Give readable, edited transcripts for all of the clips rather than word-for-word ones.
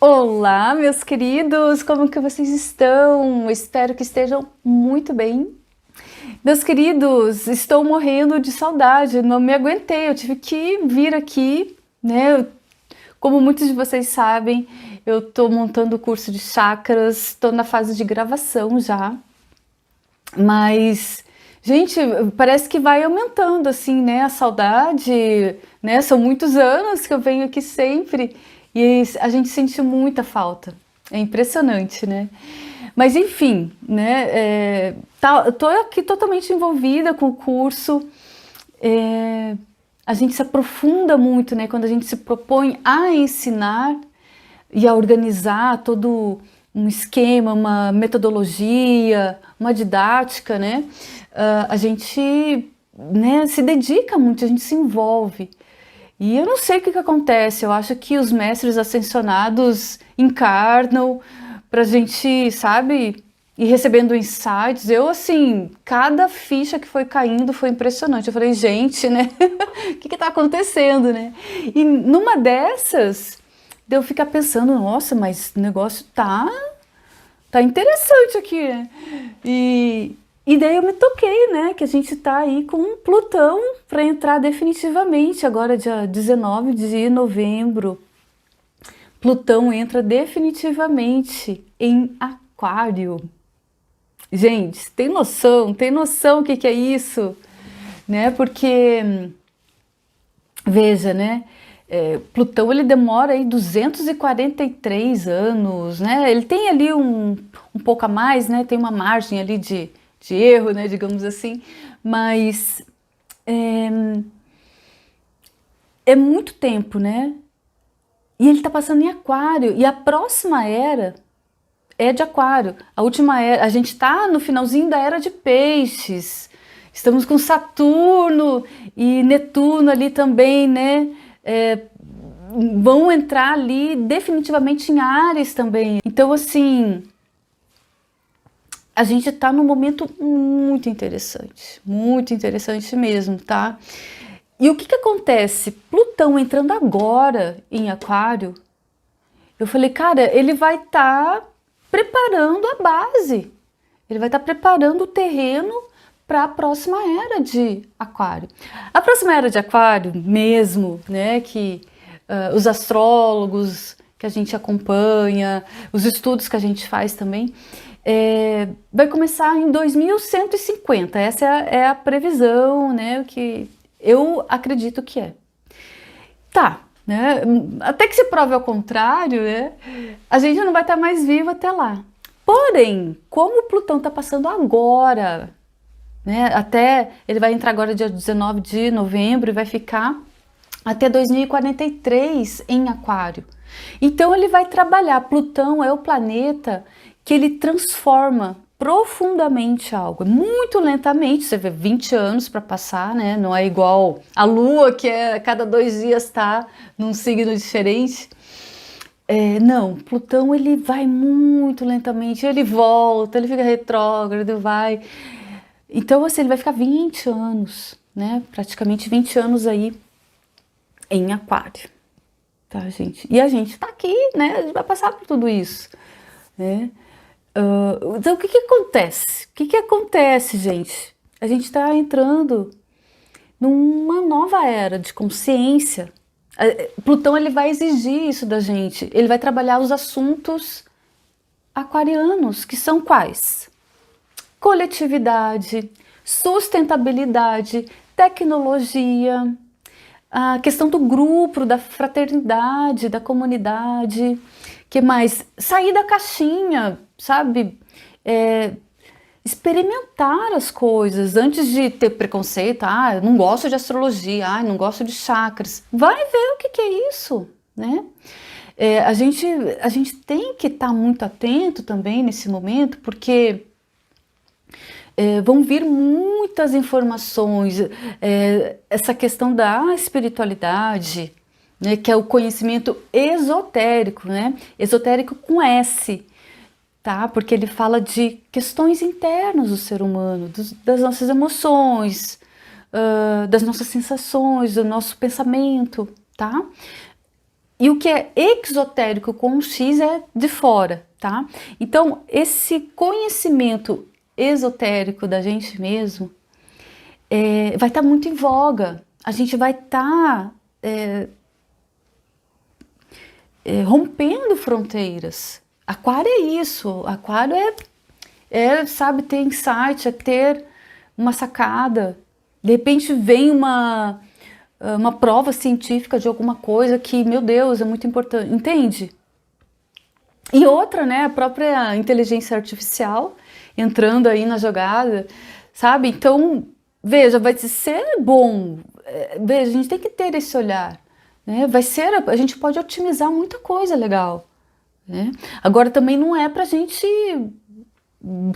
Olá, meus queridos, como que vocês estão? Espero que estejam muito bem. Meus queridos, estou morrendo de saudade, não me aguentei, eu tive que vir aqui, né? Como muitos de vocês sabem, eu estou montando o curso de chakras, estou na fase de gravação já, mas, gente, parece que vai aumentando assim, né? A saudade, né? São muitos anos que eu venho aqui sempre. E a gente sente muita falta. É impressionante, né? Mas enfim, né? Eu tô aqui totalmente envolvida com o curso. A gente se aprofunda muito, né? Quando a gente se propõe a ensinar e a organizar todo um esquema, uma metodologia, uma didática, né? A gente, né, se dedica muito, a gente se envolve. E eu não sei o que acontece, eu acho que os mestres ascensionados encarnam pra gente, sabe, ir recebendo insights. Eu, assim, cada ficha que foi caindo foi impressionante. Eu falei, gente, né, o que tá acontecendo, né? E numa dessas, eu ficar pensando, nossa, mas o negócio tá interessante aqui, né? E daí eu me toquei, né, que a gente tá aí com um Plutão para entrar definitivamente, agora dia 19 de novembro. Plutão entra definitivamente em Aquário. Gente, tem noção? Tem noção o que que é isso? Né? Porque, veja, né? Plutão ele demora aí 243 anos, né? Ele tem ali um pouco a mais, né? Tem uma margem ali de erro, né? Digamos assim, mas é, é muito tempo, né? E ele tá passando em Aquário, e a próxima era é de Aquário. A última era, a gente tá no finalzinho da era de Peixes. Estamos com Saturno e Netuno ali também, né? Vão entrar ali definitivamente em Áries também. Então, assim, a gente tá num momento muito interessante mesmo, tá? E o que que acontece? Plutão entrando agora em Aquário, eu falei, cara, ele vai estar preparando a base, ele vai estar preparando o terreno para a próxima era de Aquário. A próxima era de Aquário, mesmo, né, que os astrólogos que a gente acompanha, os estudos que a gente faz também, vai começar em 2150. Essa é a previsão, né, que eu acredito que é. Tá, né? Até que se prove ao contrário, né? A gente não vai estar mais vivo até lá. Porém, como o Plutão está passando agora, né? Até ele vai entrar agora dia 19 de novembro e vai ficar até 2043 em Aquário. Então ele vai trabalhar. Plutão é o planeta que ele transforma profundamente algo, muito lentamente, você vê 20 anos para passar, né? Não é igual a Lua, que a cada 2 dias está num signo diferente. Não, Plutão ele vai muito lentamente, ele volta, ele fica retrógrado, vai. Então, assim, ele vai ficar 20 anos, né? Praticamente 20 anos aí em Aquário, tá, gente? E a gente tá aqui, né? A gente vai passar por tudo isso, né? Então, o que que acontece? O que que acontece, gente? A gente está entrando numa nova era de consciência. Plutão ele vai exigir isso da gente. Ele vai trabalhar os assuntos aquarianos, que são quais? Coletividade, sustentabilidade, tecnologia, a questão do grupo, da fraternidade, da comunidade, que mais? Sair da caixinha, sabe? Experimentar as coisas antes de ter preconceito. Eu não gosto de astrologia, não gosto de chakras. Vai ver o que que é isso, né? A gente tem que estar muito atento também nesse momento, porque vão vir muitas informações, essa questão da espiritualidade, né, que é o conhecimento esotérico, né? Esotérico com S, tá? Porque ele fala de questões internas do ser humano, das nossas emoções, das nossas sensações, do nosso pensamento, tá? E o que é exotérico com um X é de fora, tá? Então, esse conhecimento esotérico da gente mesmo vai estar muito em voga. A gente vai estar rompendo fronteiras. Aquário é isso. Aquário sabe, ter insight, é ter uma sacada. De repente vem uma prova científica de alguma coisa que, meu Deus, é muito importante. Entende? E outra, né? A própria inteligência artificial entrando aí na jogada, sabe? Então, veja, vai ser bom. Veja, a gente tem que ter esse olhar, né? A gente pode otimizar muita coisa legal, né? Agora também não é pra gente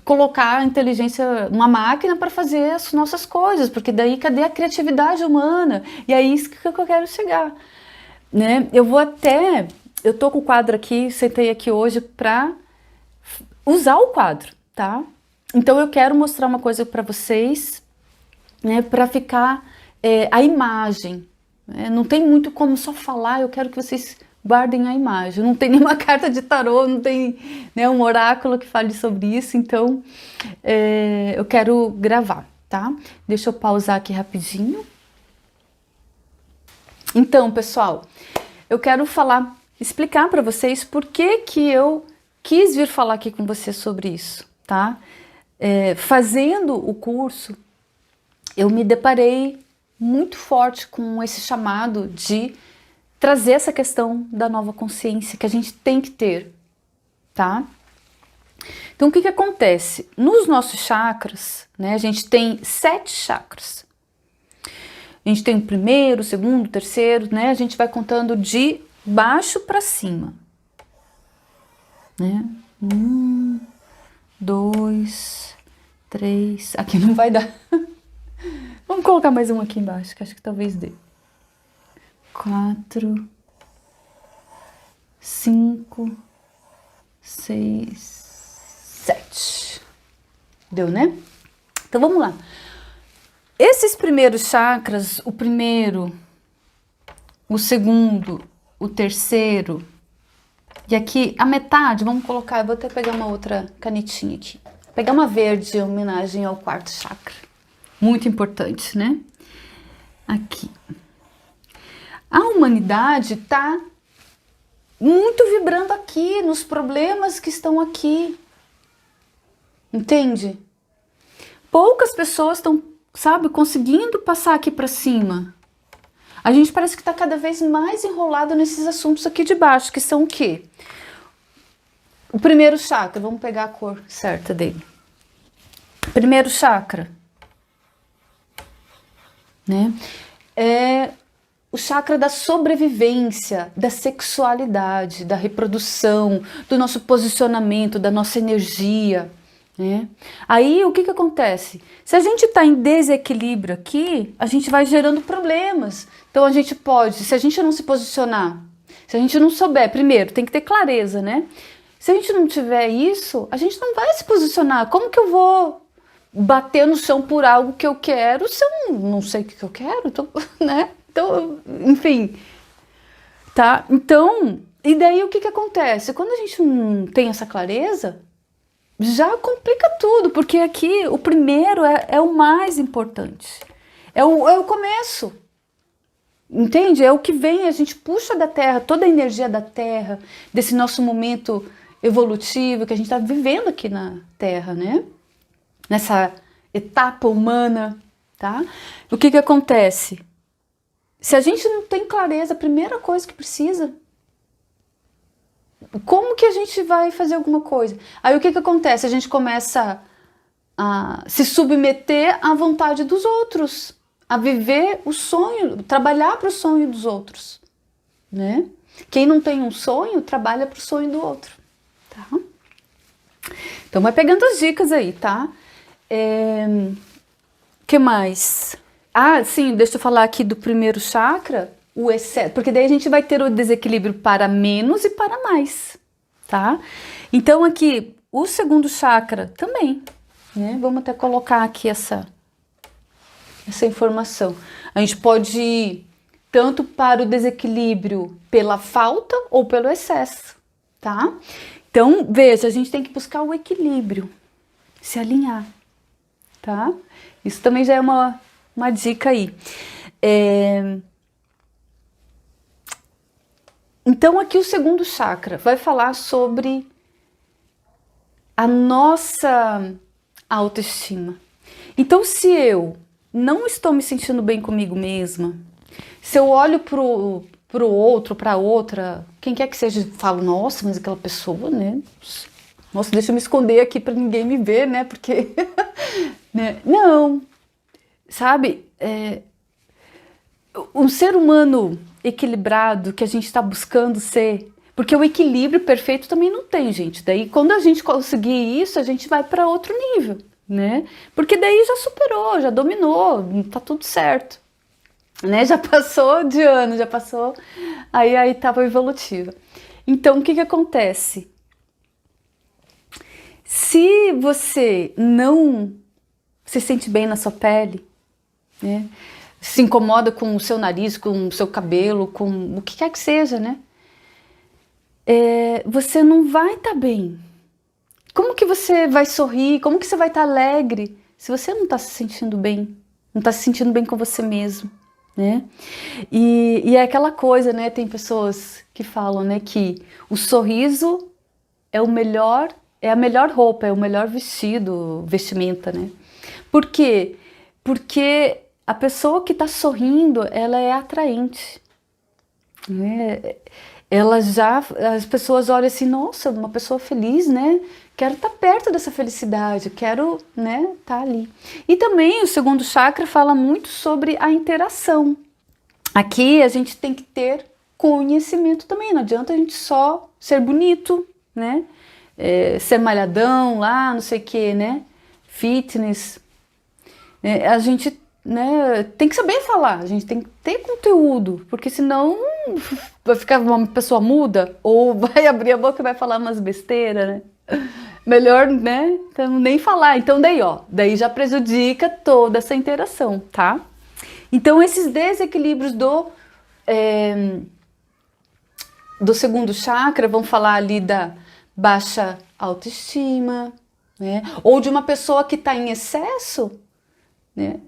colocar a inteligência, uma máquina para fazer as nossas coisas, porque daí cadê a criatividade humana? E é isso que eu quero chegar, né? Eu tô com o quadro aqui, sentei aqui hoje para usar o quadro, tá? Então eu quero mostrar uma coisa para vocês, né, para ficar a imagem, né? Não tem muito como só falar, eu quero que vocês guardem a imagem. Não tem nenhuma carta de tarô, não tem, né, um oráculo que fale sobre isso, então eu quero gravar, tá? Deixa eu pausar aqui rapidinho. Então, pessoal, eu quero explicar para vocês por que eu quis vir falar aqui com vocês sobre isso, tá? Fazendo o curso, eu me deparei muito forte com esse chamado de trazer essa questão da nova consciência que a gente tem que ter, tá? Então, o que acontece? Nos nossos chakras, né, a gente tem 7 chakras. A gente tem o primeiro, o segundo, o terceiro, né? A gente vai contando de baixo para cima, né? 1, 2, 3. Aqui não vai dar. Vamos colocar mais um aqui embaixo, que acho que talvez dê. 4, 5, 6, 7. Deu, né? Então vamos lá. Esses primeiros chakras, o primeiro, o segundo, o terceiro, e aqui a metade, vamos colocar, vou até pegar uma outra canetinha aqui. Pegar uma verde em homenagem ao quarto chakra. Muito importante, né? Aqui. A humanidade está muito vibrando aqui, nos problemas que estão aqui. Entende? Poucas pessoas estão, sabe, conseguindo passar aqui para cima. A gente parece que está cada vez mais enrolado nesses assuntos aqui de baixo, que são o quê? O primeiro chakra, vamos pegar a cor certa dele. Primeiro chakra, né? É o chakra da sobrevivência, da sexualidade, da reprodução, do nosso posicionamento, da nossa energia, né? Aí o que acontece? Se a gente está em desequilíbrio aqui, a gente vai gerando problemas. Então a gente pode, se a gente não se posicionar, se a gente não souber, primeiro tem que ter clareza, né? Se a gente não tiver isso, a gente não vai se posicionar. Como que eu vou bater no chão por algo que eu quero se eu não sei o que eu quero, então, né? Então, enfim, tá? Então, e daí o que acontece? Quando a gente não tem essa clareza, já complica tudo, porque aqui o primeiro é o mais importante, é o começo, entende? É o que vem, a gente puxa da Terra, toda a energia da Terra, desse nosso momento evolutivo que a gente está vivendo aqui na Terra, né? Nessa etapa humana, tá? O que acontece? Se a gente não tem clareza, a primeira coisa que precisa, como que a gente vai fazer alguma coisa? Aí o que acontece? A gente começa a se submeter à vontade dos outros, a viver o sonho, trabalhar para o sonho dos outros, né? Quem não tem um sonho, trabalha para o sonho do outro, tá? Então vai pegando as dicas aí, tá? Que mais? Ah, sim, deixa eu falar aqui do primeiro chakra, o excesso, porque daí a gente vai ter o desequilíbrio para menos e para mais, tá? Então aqui, o segundo chakra também, né? Vamos até colocar aqui essa informação. A gente pode tanto para o desequilíbrio pela falta ou pelo excesso, tá? Então, veja, a gente tem que buscar o equilíbrio, se alinhar, tá? Isso também já é uma dica aí. Então, aqui o segundo chakra vai falar sobre a nossa autoestima. Então, se eu não estou me sentindo bem comigo mesma, se eu olho pro outro, para outra, quem quer que seja, falo, nossa, mas aquela pessoa, né? Nossa, deixa eu me esconder aqui para ninguém me ver, né? Porque, né? Não, sabe? Um ser humano equilibrado que a gente está buscando ser, porque o equilíbrio perfeito também não tem, gente. Daí, quando a gente conseguir isso, a gente vai para outro nível, né? Porque daí já superou, já dominou, tá tudo certo, né? Já passou de ano, já passou aí a etapa evolutiva. Então, o que que acontece? Se você não se sente bem na sua pele, né? Se incomoda com o seu nariz, com o seu cabelo, com o que quer que seja, né? Você não vai estar bem. Como que você vai sorrir? Como que você vai estar alegre se você não está se sentindo bem? Não está se sentindo bem com você mesmo, né? E é aquela coisa, né? Tem pessoas que falam, né, que o sorriso é o melhor, é a melhor roupa, é o melhor vestido, vestimenta, né? Por quê? Porque a pessoa que está sorrindo, ela é atraente, né? As pessoas olham assim, nossa, uma pessoa feliz, né? Quero estar perto dessa felicidade, quero, né, estar ali. E também o segundo chakra fala muito sobre a interação. Aqui a gente tem que ter conhecimento também, não adianta a gente só ser bonito, né? Ser malhadão lá, não sei o que, né? Fitness. A gente, né, tem que saber falar, a gente tem que ter conteúdo, porque senão vai ficar uma pessoa muda ou vai abrir a boca e vai falar umas besteiras, né? Melhor, né? Então, nem falar. Então, daí já prejudica toda essa interação, tá? Então, esses desequilíbrios do segundo chakra vão falar ali da baixa autoestima, né? Ou de uma pessoa que está em excesso, né?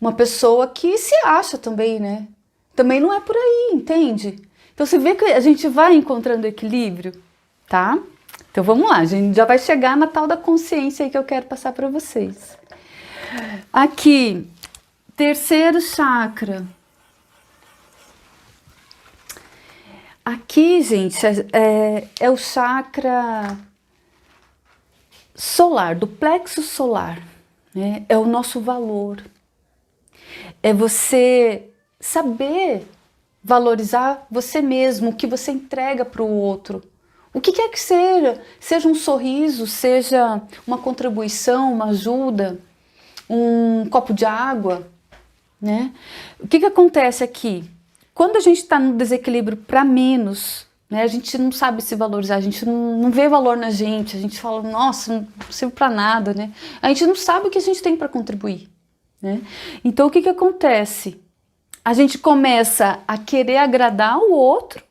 Uma pessoa que se acha também, né? Também não é por aí, entende? Então você vê que a gente vai encontrando equilíbrio, tá? Então vamos lá, a gente já vai chegar na tal da consciência aí que eu quero passar para vocês. Aqui, terceiro chakra. Aqui, gente, é o chakra solar, do plexo solar, né? É o nosso valor. É você saber valorizar você mesmo, o que você entrega para o outro. O que quer que seja um sorriso, seja uma contribuição, uma ajuda, um copo de água, né? O que acontece aqui? Quando a gente está no desequilíbrio para menos, né, a gente não sabe se valorizar, a gente não vê valor na gente, a gente fala, nossa, não serve para nada, né? A gente não sabe o que a gente tem para contribuir, né? Então o que acontece? A gente começa a querer agradar o outro,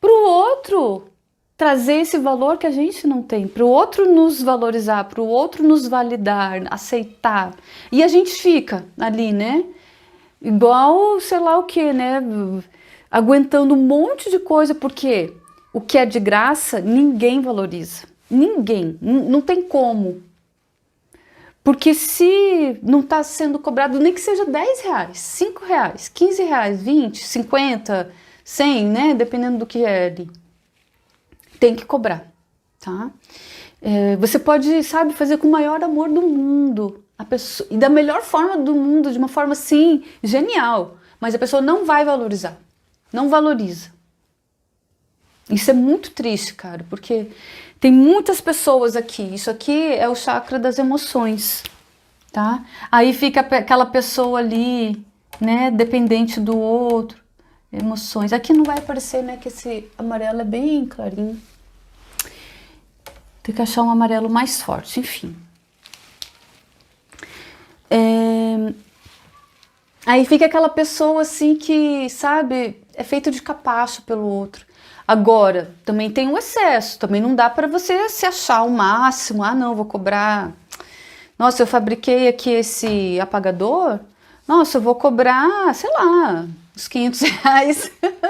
para o outro trazer esse valor que a gente não tem, para o outro nos valorizar, para o outro nos validar, aceitar. E a gente fica ali, né? Igual, sei lá o que, né? Aguentando um monte de coisa, porque o que é de graça, ninguém valoriza. Ninguém. Não tem como. Porque se não está sendo cobrado, nem que seja 10 reais, 5 reais, 15 reais, 20, 50, 100, né? Dependendo do que é ali. Tem que cobrar, tá? Você pode, sabe, fazer com o maior amor do mundo. A pessoa, e da melhor forma do mundo, de uma forma, assim, genial. Mas a pessoa não vai valorizar. Não valoriza. Isso é muito triste, cara, porque tem muitas pessoas aqui. Isso aqui é o chakra das emoções, tá? Aí fica aquela pessoa ali, né, dependente do outro. Emoções. Aqui não vai aparecer, né, que esse amarelo é bem clarinho. Tem que achar um amarelo mais forte, enfim. Aí fica aquela pessoa assim que, sabe, é feito de capacho pelo outro. Agora, também tem o excesso, também não dá para você se achar o máximo. Ah, não, vou cobrar. Nossa, eu fabriquei aqui esse apagador. Nossa, eu vou cobrar, sei lá, uns R$ 500,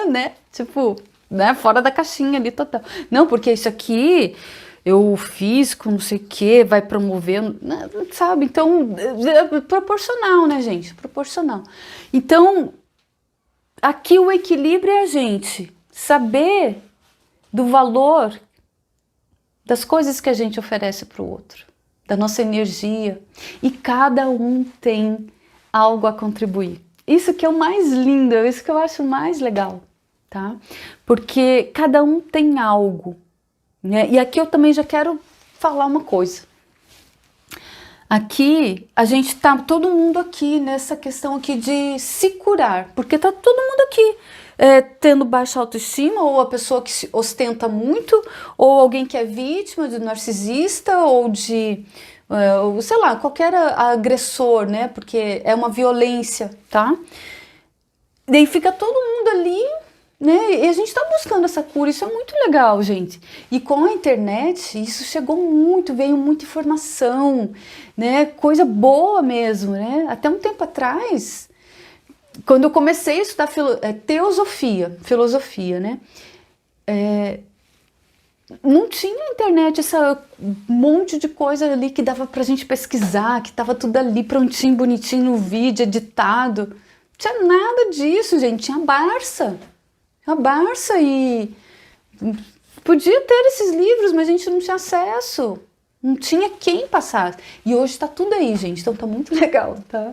né? Tipo, né? Fora da caixinha ali total. Não, porque isso aqui eu fiz com não sei o que, vai promover, né, sabe? Então, é proporcional, né, gente? Proporcional. Então, aqui o equilíbrio é a gente saber do valor das coisas que a gente oferece para o outro, da nossa energia, e cada um tem algo a contribuir. Isso que é o mais lindo, isso que eu acho mais legal, tá? Porque cada um tem algo, né? E aqui eu também já quero falar uma coisa. Aqui a gente tá todo mundo aqui nessa questão aqui de se curar, porque tá todo mundo aqui tendo baixa autoestima, ou a pessoa que se ostenta muito, ou alguém que é vítima de narcisista, ou de sei lá, qualquer agressor, né? Porque é uma violência, tá? Daí fica todo mundo ali, né? E a gente tá buscando essa cura, isso é muito legal, gente. E com a internet, isso chegou muito, veio muita informação, né? Coisa boa mesmo, né? Até um tempo atrás, quando eu comecei a estudar filosofia, né? Não tinha na internet esse monte de coisa ali que dava pra gente pesquisar, que tava tudo ali prontinho, bonitinho no vídeo, editado. Não tinha nada disso, gente. Tinha Barça. A Barça e podia ter esses livros, mas a gente não tinha acesso. Não tinha quem passasse. E hoje está tudo aí, gente. Então tá muito legal, tá?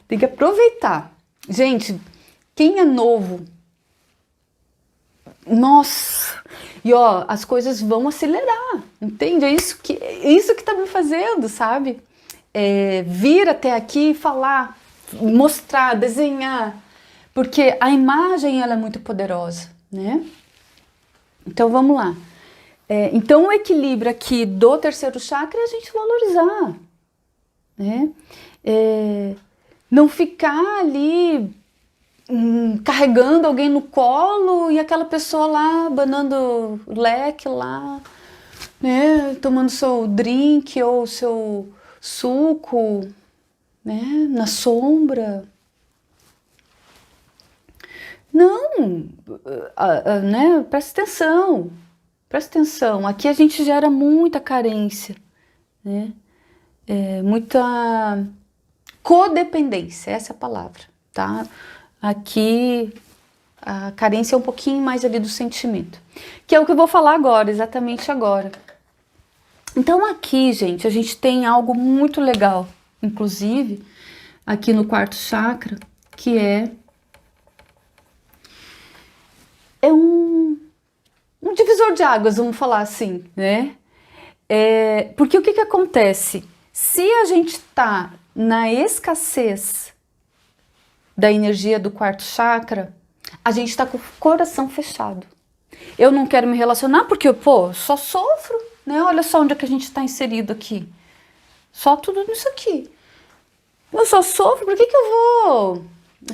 Tem que aproveitar. Gente, quem é novo, nossa! E ó, as coisas vão acelerar, entende? É isso que tá me fazendo, sabe? Vir até aqui e falar, mostrar, desenhar, porque a imagem ela é muito poderosa, né? Então vamos lá. Então o equilíbrio aqui do terceiro chakra é a gente valorizar, né? Não ficar ali carregando alguém no colo e aquela pessoa lá abanando o leque lá, né? Tomando seu drink ou seu suco, né? Na sombra. Não, né? Presta atenção, presta atenção. Aqui a gente gera muita carência, né? Muita codependência, essa é a palavra, tá? Aqui a carência é um pouquinho mais ali do sentimento, que é o que eu vou falar agora, exatamente agora. Então aqui, gente, a gente tem algo muito legal, inclusive aqui no quarto chakra, que é um divisor de águas, vamos falar assim, né? Porque o que acontece? Se a gente tá na escassez da energia do quarto chakra, a gente tá com o coração fechado. Eu não quero me relacionar porque, pô, só sofro, né? Olha só onde é que a gente tá inserido aqui. Só tudo nisso aqui. Eu só sofro, por que eu vou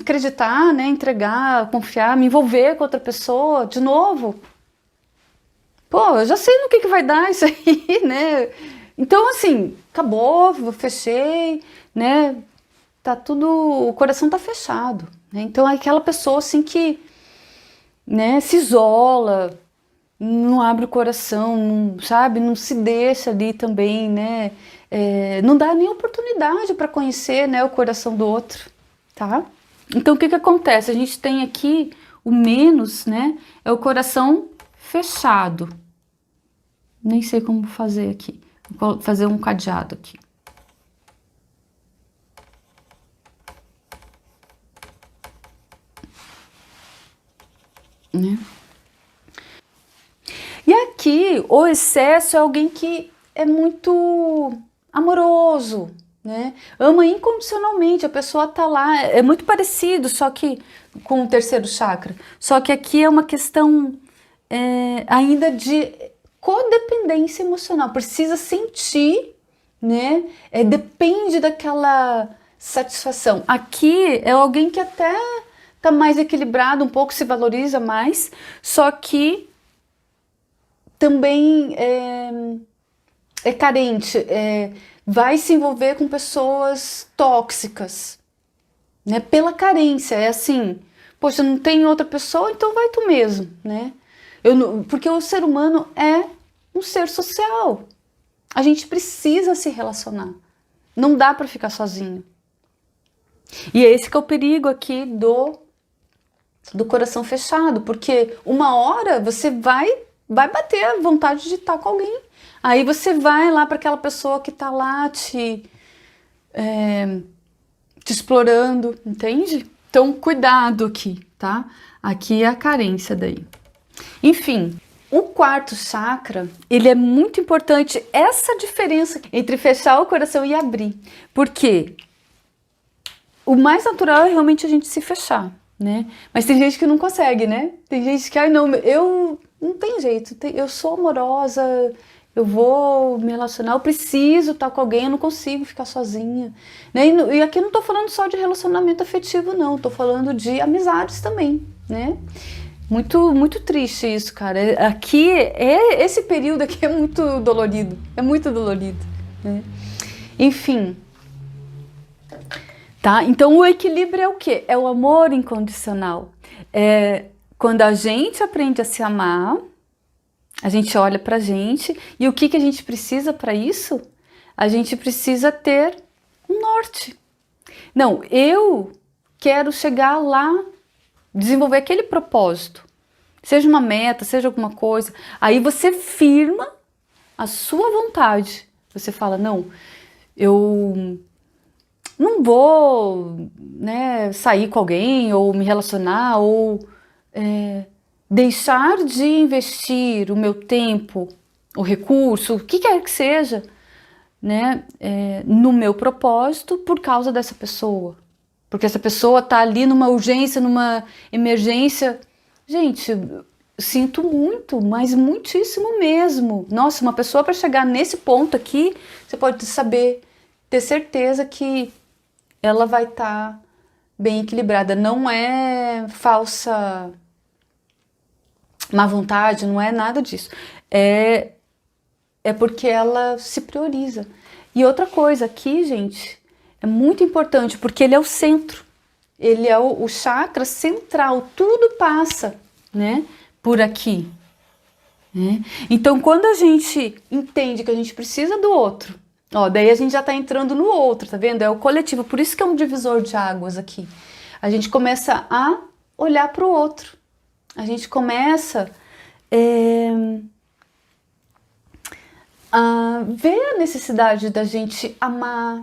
acreditar, né? Entregar, confiar, me envolver com outra pessoa de novo? Pô, eu já sei no que vai dar isso aí, né? Então, assim, acabou, fechei, né? Tá tudo, o coração tá fechado, né? Então é aquela pessoa assim que, né, se isola, não abre o coração, não, sabe, não se deixa ali também, né? Não dá nem oportunidade para conhecer, né, o coração do outro, tá? Então o que acontece? A gente tem aqui o menos, né? É o coração fechado. Nem sei como fazer aqui. Vou fazer um cadeado aqui. Né? E aqui o excesso é alguém que é muito amoroso, né? Ama incondicionalmente, a pessoa tá lá, é muito parecido, só que com o terceiro chakra. Só que aqui é uma questão ainda de codependência emocional, precisa sentir, né? Depende daquela satisfação. Aqui é alguém que até tá mais equilibrado, um pouco se valoriza mais, só que também é carente, vai se envolver com pessoas tóxicas, né? Pela carência, é assim, poxa, não tem outra pessoa, então vai tu mesmo, né? Porque o ser humano é um ser social, a gente precisa se relacionar, não dá para ficar sozinho. E é esse que é o perigo aqui do coração fechado, porque uma hora você vai bater a vontade de estar com alguém. Aí você vai lá para aquela pessoa que está lá te explorando, entende? Então, cuidado aqui, tá? Aqui é a carência daí. Enfim, o quarto chakra, ele é muito importante, essa diferença entre fechar o coração e abrir. Por quê? O mais natural é realmente a gente se fechar, né? Mas tem gente que não consegue, né? Tem gente que, não, eu não tem jeito, eu sou amorosa, eu vou me relacionar, eu preciso estar com alguém, eu não consigo ficar sozinha. Né? E aqui eu não tô falando só de relacionamento afetivo, não, tô falando de amizades também, né? Muito, muito triste isso, cara. Aqui, esse período aqui é muito dolorido, né? Enfim. Tá? Então o equilíbrio é o quê? É o amor incondicional. É quando a gente aprende a se amar, a gente olha pra gente, e o que a gente precisa para isso? A gente precisa ter um norte. Não, eu quero chegar lá, desenvolver aquele propósito, seja uma meta, seja alguma coisa, aí você firma a sua vontade, você fala, não, eu não vou, né, sair com alguém, ou me relacionar, ou deixar de investir o meu tempo, o recurso, o que quer que seja, né, no meu propósito por causa dessa pessoa. Porque essa pessoa está ali numa urgência, numa emergência. Gente, sinto muito, mas muitíssimo mesmo. Nossa, uma pessoa para chegar nesse ponto aqui, você pode saber, ter certeza que ela vai estar bem equilibrada. Não é falsa má vontade, não é nada disso. É porque ela se prioriza. E outra coisa aqui, gente, é muito importante, porque ele é o centro. Ele é o chakra central. Tudo passa, né, por aqui. Né? Então, quando a gente entende que a gente precisa do outro, ó, daí a gente já tá entrando no outro, tá vendo? É o coletivo. Por isso que é um divisor de águas aqui. A gente começa a olhar para o outro. A gente começa a ver a necessidade da gente amar,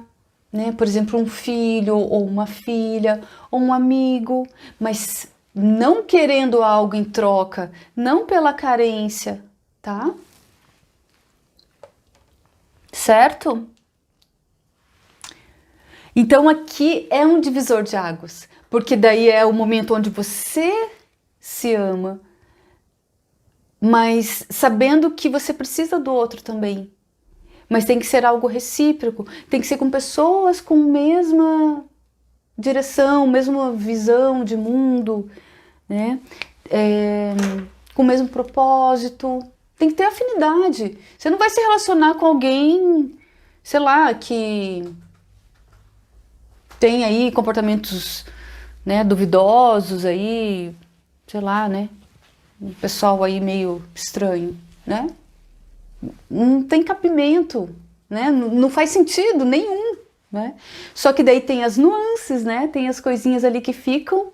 né? Por exemplo, um filho ou uma filha ou um amigo, mas não querendo algo em troca, não pela carência, tá? Certo? Então aqui é um divisor de águas, porque daí é o momento onde você se ama, mas sabendo que você precisa do outro também. Mas tem que ser algo recíproco, tem que ser com pessoas com a mesma direção, mesma visão de mundo, né? Com o mesmo propósito. Tem que ter afinidade. Você não vai se relacionar com alguém, sei lá, que tem aí comportamentos, né, duvidosos aí, sei lá, né? Um pessoal aí meio estranho, né? Não tem cabimento, né? Não faz sentido nenhum, né? Só que daí tem as nuances, né? Tem as coisinhas ali que ficam.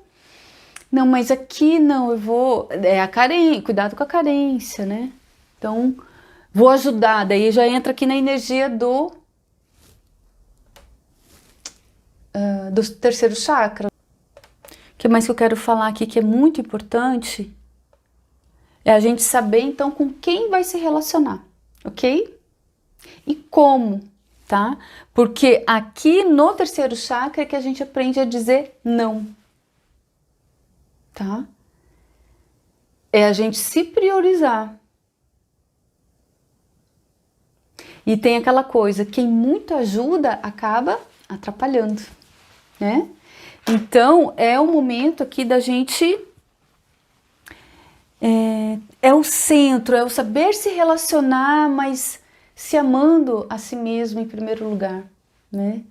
Não, mas aqui não, eu vou... É a carência, cuidado com a carência, né? Então, vou ajudar. Daí já entra aqui na energia do terceiro chakra. O que mais que eu quero falar aqui que é muito importante é a gente saber, então, com quem vai se relacionar, ok? E como, tá? Porque aqui no terceiro chakra é que a gente aprende a dizer não, tá? É a gente se priorizar. E tem aquela coisa, quem muito ajuda acaba atrapalhando, né? Então, é o momento aqui da gente... É o centro, é o saber se relacionar, mas se amando a si mesmo em primeiro lugar, né?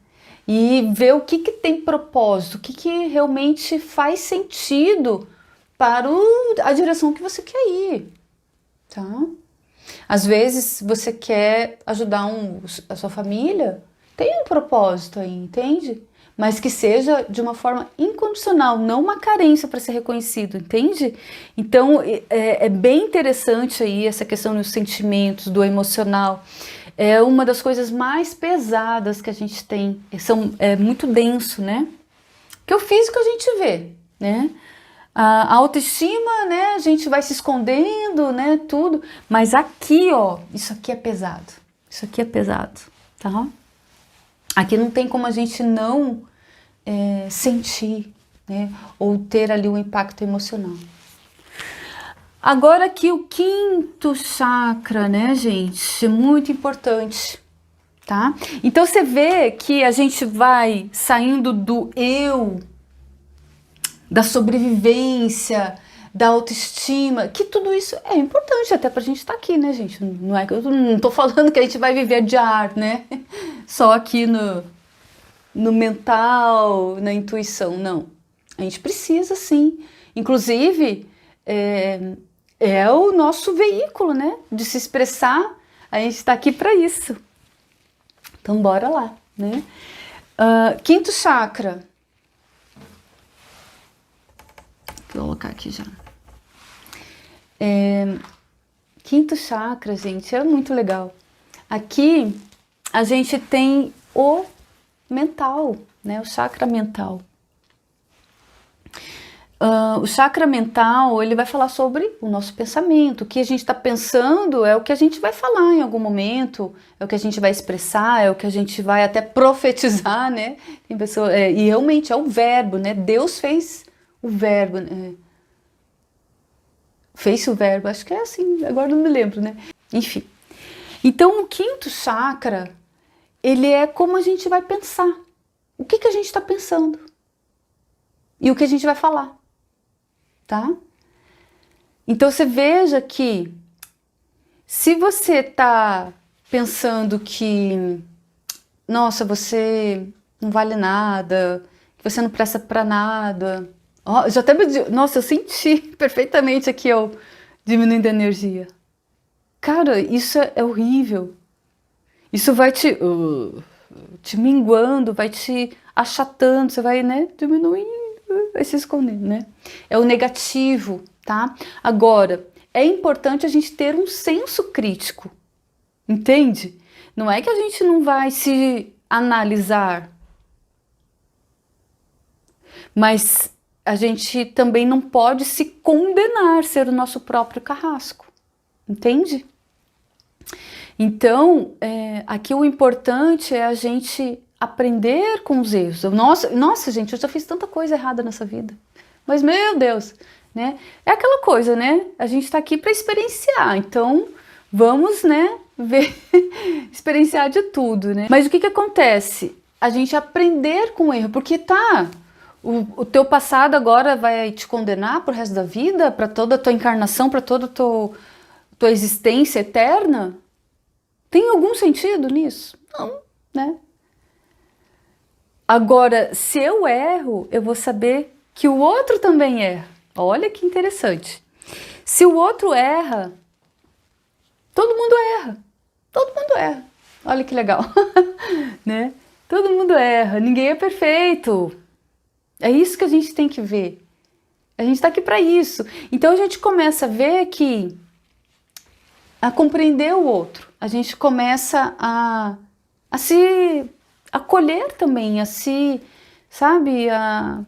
E ver o que tem propósito, o que realmente faz sentido para a direção que você quer ir, tá? Às vezes você quer ajudar a sua família, tem um propósito aí, entende? Mas que seja de uma forma incondicional, não uma carência para ser reconhecido, entende? Então é bem interessante aí essa questão dos sentimentos, do emocional. É uma das coisas mais pesadas que a gente tem, é muito denso, né? Que o físico a gente vê, né? A autoestima, né? A gente vai se escondendo, né? Tudo. Mas aqui, ó, isso aqui é pesado. Isso aqui é pesado, tá? Aqui não tem como a gente não sentir, né? Ou ter ali um impacto emocional. Agora aqui o quinto chakra, né, gente? É muito importante, tá? Então você vê que a gente vai saindo do eu, da sobrevivência, da autoestima, que tudo isso é importante até pra gente estar aqui, né, gente? Não é que eu não tô falando que a gente vai viver de ar, né? Só aqui no mental, na intuição, não. A gente precisa sim. Inclusive, é o nosso veículo, né? De se expressar. A gente está aqui para isso. Então, bora lá, né? Quinto chakra. Vou colocar aqui já. Quinto chakra, gente, é muito legal. Aqui a gente tem o mental, né? O chakra mental. O chakra mental, ele vai falar sobre o nosso pensamento. O que a gente está pensando é o que a gente vai falar em algum momento, é o que a gente vai expressar, é o que a gente vai até profetizar, né? Tem pessoa, e realmente é o verbo, né? Deus fez o verbo, né? Fez o verbo, acho que é assim, agora não me lembro, né? Enfim. Então, o quinto chakra, ele é como a gente vai pensar. O que a gente está pensando? E o que a gente vai falar, tá? Então você veja que se você tá pensando que, nossa, você não vale nada, que você não presta pra nada, já até nossa, eu senti perfeitamente aqui, ó, diminuindo a energia. Cara, isso é horrível. Isso vai te minguando, vai te achatando, você vai, né, diminuindo, vai se escondendo, né? É o negativo, tá? Agora, é importante a gente ter um senso crítico, entende? Não é que a gente não vai se analisar, mas a gente também não pode se condenar, ser o nosso próprio carrasco, entende? Então, aqui o importante é a gente aprender com os erros. Nossa, gente, eu já fiz tanta coisa errada nessa vida. Mas, meu Deus, né? É aquela coisa, né? A gente tá aqui para experienciar. Então, vamos, né, ver, experienciar de tudo, né? Mas o que acontece? A gente aprender com o erro, porque o teu passado agora vai te condenar pro resto da vida, para toda a tua encarnação, para toda a tua existência eterna? Tem algum sentido nisso? Não, né? Agora, se eu erro, eu vou saber que o outro também erra. Olha que interessante. Se o outro erra, todo mundo erra. Todo mundo erra. Olha que legal, né? Todo mundo erra, ninguém é perfeito. É isso que a gente tem que ver. A gente está aqui para isso. Então a gente começa a ver a compreender o outro. A gente começa a se acolher também, a se, sabe, a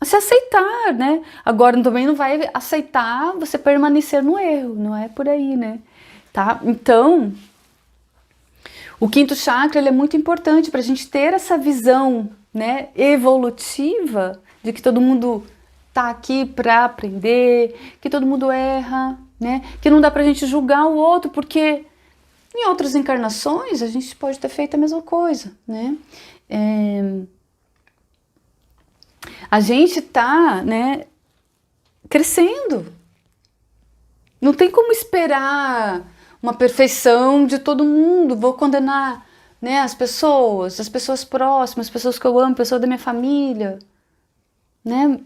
se aceitar, né? Agora também não vai aceitar você permanecer no erro, não é por aí, né? Tá? Então, o quinto chakra, ele é muito importante para a gente ter essa visão, né, evolutiva, de que todo mundo tá aqui para aprender, que todo mundo erra, né? Que não dá pra gente julgar o outro, porque em outras encarnações a gente pode ter feito a mesma coisa, né? A gente tá, né, crescendo. Não tem como esperar uma perfeição de todo mundo. Vou condenar, né, as pessoas próximas, as pessoas que eu amo, pessoas da minha família, né?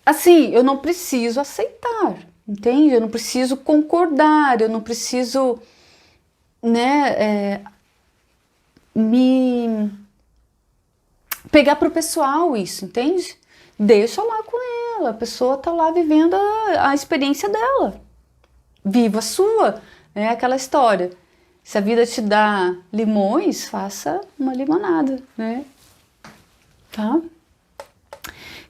Assim, eu não preciso aceitar, entende? Eu não preciso concordar, eu não preciso, né, me pegar pro pessoal isso, entende? Deixa lá com ela, a pessoa tá lá vivendo a experiência dela. Viva a sua, é aquela história. Se a vida te dá limões, faça uma limonada, né? Tá?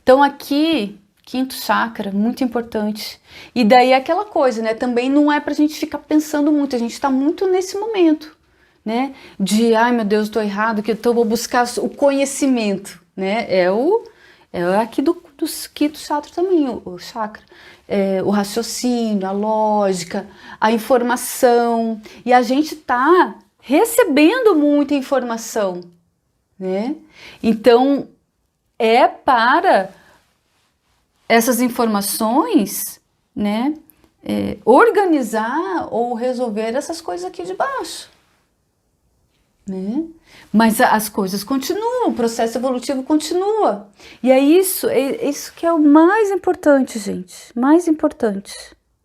Então aqui, quinto chakra, muito importante. E daí é aquela coisa, né? Também não é pra gente ficar pensando muito, a gente tá muito nesse momento, né? De, ai meu Deus, tô errado, que então eu vou buscar o conhecimento, né? É aqui do quinto chakra também, o chakra. É, o raciocínio, a lógica, a informação. E a gente tá recebendo muita informação, né? Então, é para essas informações, né, organizar ou resolver essas coisas aqui de baixo, né? Mas as coisas continuam, o processo evolutivo continua. E é isso que é o mais importante, gente, mais importante,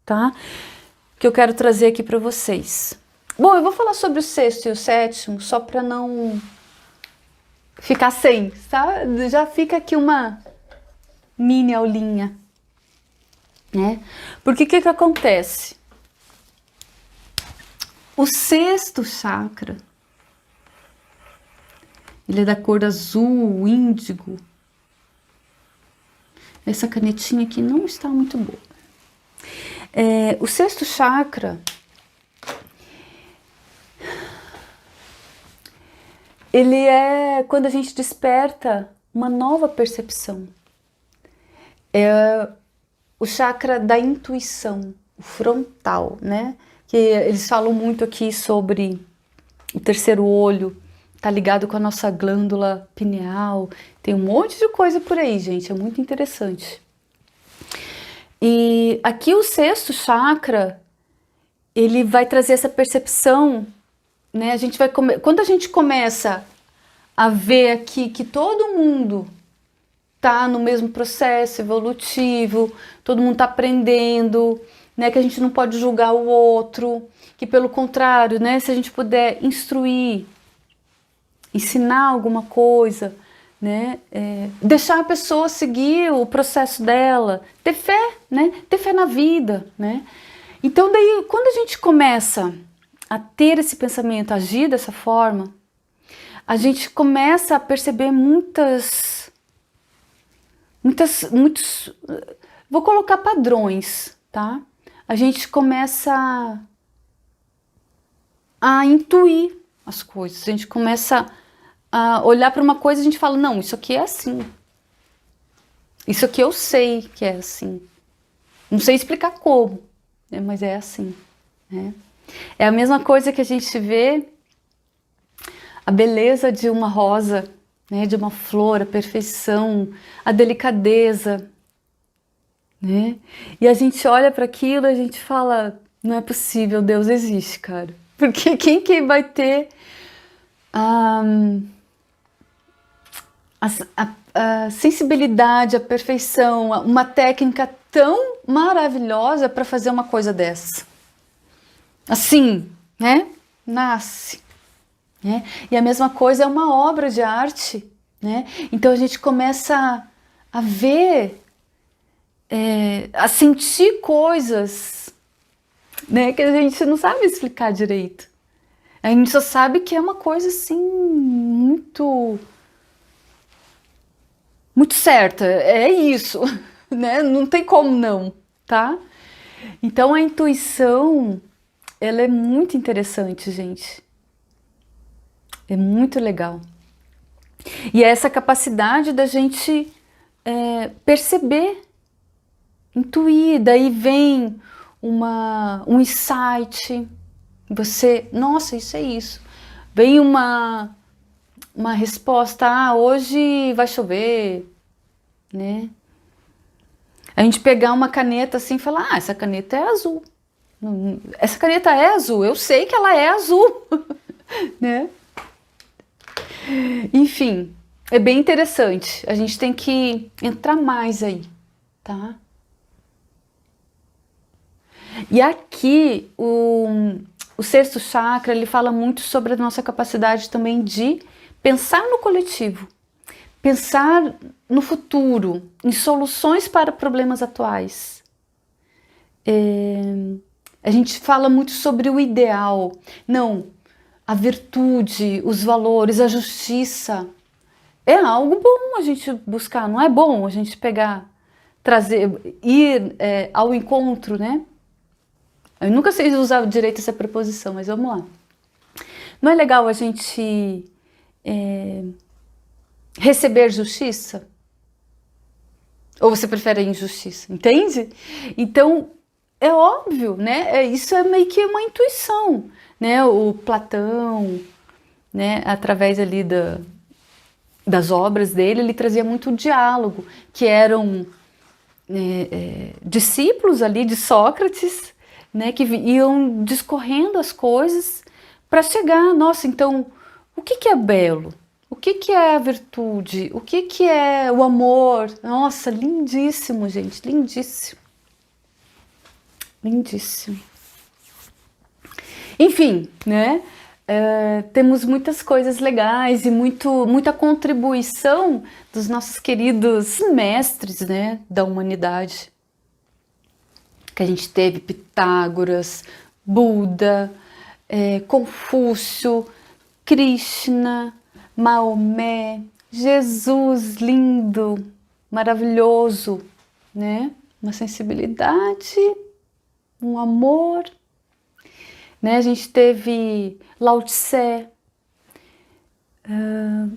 tá? Que eu quero trazer aqui para vocês. Bom, eu vou falar sobre o sexto e o sétimo, só para não ficar sem, tá? Já fica aqui uma mini aulinha, né? Porque o que acontece? O sexto chakra, ele é da cor azul, índigo. Essa canetinha aqui não está muito boa. O sexto chakra, ele é quando a gente desperta uma nova percepção. É o chakra da intuição, o frontal, né? Que eles falam muito aqui sobre o terceiro olho, tá ligado com a nossa glândula pineal. Tem um monte de coisa por aí, gente, é muito interessante. E aqui o sexto chakra, ele vai trazer essa percepção, né? Quando a gente começa a ver aqui que todo mundo tá no mesmo processo evolutivo, todo mundo tá aprendendo, né? Que a gente não pode julgar o outro, que pelo contrário, né? Se a gente puder instruir, ensinar alguma coisa, né? Deixar a pessoa seguir o processo dela, ter fé, né? Ter fé na vida, né? Então daí, quando a gente começa a ter esse pensamento, agir dessa forma, a gente começa a perceber muitos, vou colocar padrões, tá? A gente começa a intuir as coisas, a gente começa a olhar para uma coisa e a gente fala, não, isso aqui é assim. Isso aqui eu sei que é assim. Não sei explicar como, né, mas é assim, né? É a mesma coisa que a gente vê a beleza de uma rosa, né, de uma flor, a perfeição, a delicadeza, né? E a gente olha para aquilo e a gente fala, não é possível, Deus existe, cara. Porque quem que vai ter a sensibilidade, a perfeição, uma técnica tão maravilhosa para fazer uma coisa dessa? Assim, né? Nasce. Né? E a mesma coisa é uma obra de arte, né? Então a gente começa a ver, a sentir coisas, né, que a gente não sabe explicar direito. A gente só sabe que é uma coisa assim muito certa, é isso, né? Não tem como não, tá? Então a intuição, ela é muito interessante, gente. É muito legal. E é essa capacidade da gente perceber, intuir, daí vem um insight, você, nossa, isso é isso. Vem uma resposta, hoje vai chover, né? A gente pegar uma caneta assim e falar, ah, essa caneta é azul. Essa caneta é azul, eu sei que ela é azul, né? Enfim, é bem interessante. A gente tem que entrar mais aí, tá? E aqui, o sexto chakra, ele fala muito sobre a nossa capacidade também de pensar no coletivo, pensar no futuro, em soluções para problemas atuais. A gente fala muito sobre o ideal, não, a virtude, os valores, a justiça. É algo bom a gente buscar, não é bom a gente pegar, trazer, ir ao encontro, né? Eu nunca sei usar direito essa preposição, mas vamos lá. Não é legal a gente receber justiça? Ou você prefere a injustiça? Entende? Então, é óbvio, né? Isso é meio que uma intuição, né? O Platão, né? Através ali das obras dele, ele trazia muito o diálogo, que eram discípulos ali de Sócrates, né? Que iam discorrendo as coisas para chegar, nossa, então, o que é belo? O que é a virtude? O que é o amor? Nossa, lindíssimo, gente, lindíssimo. Lindíssimo. Enfim, né? Temos muitas coisas legais e muita contribuição dos nossos queridos mestres, né, da humanidade. Que a gente teve Pitágoras, Buda, Confúcio, Krishna, Maomé, Jesus lindo, maravilhoso, né? Uma sensibilidade, um amor, né? A gente teve Lao Tse,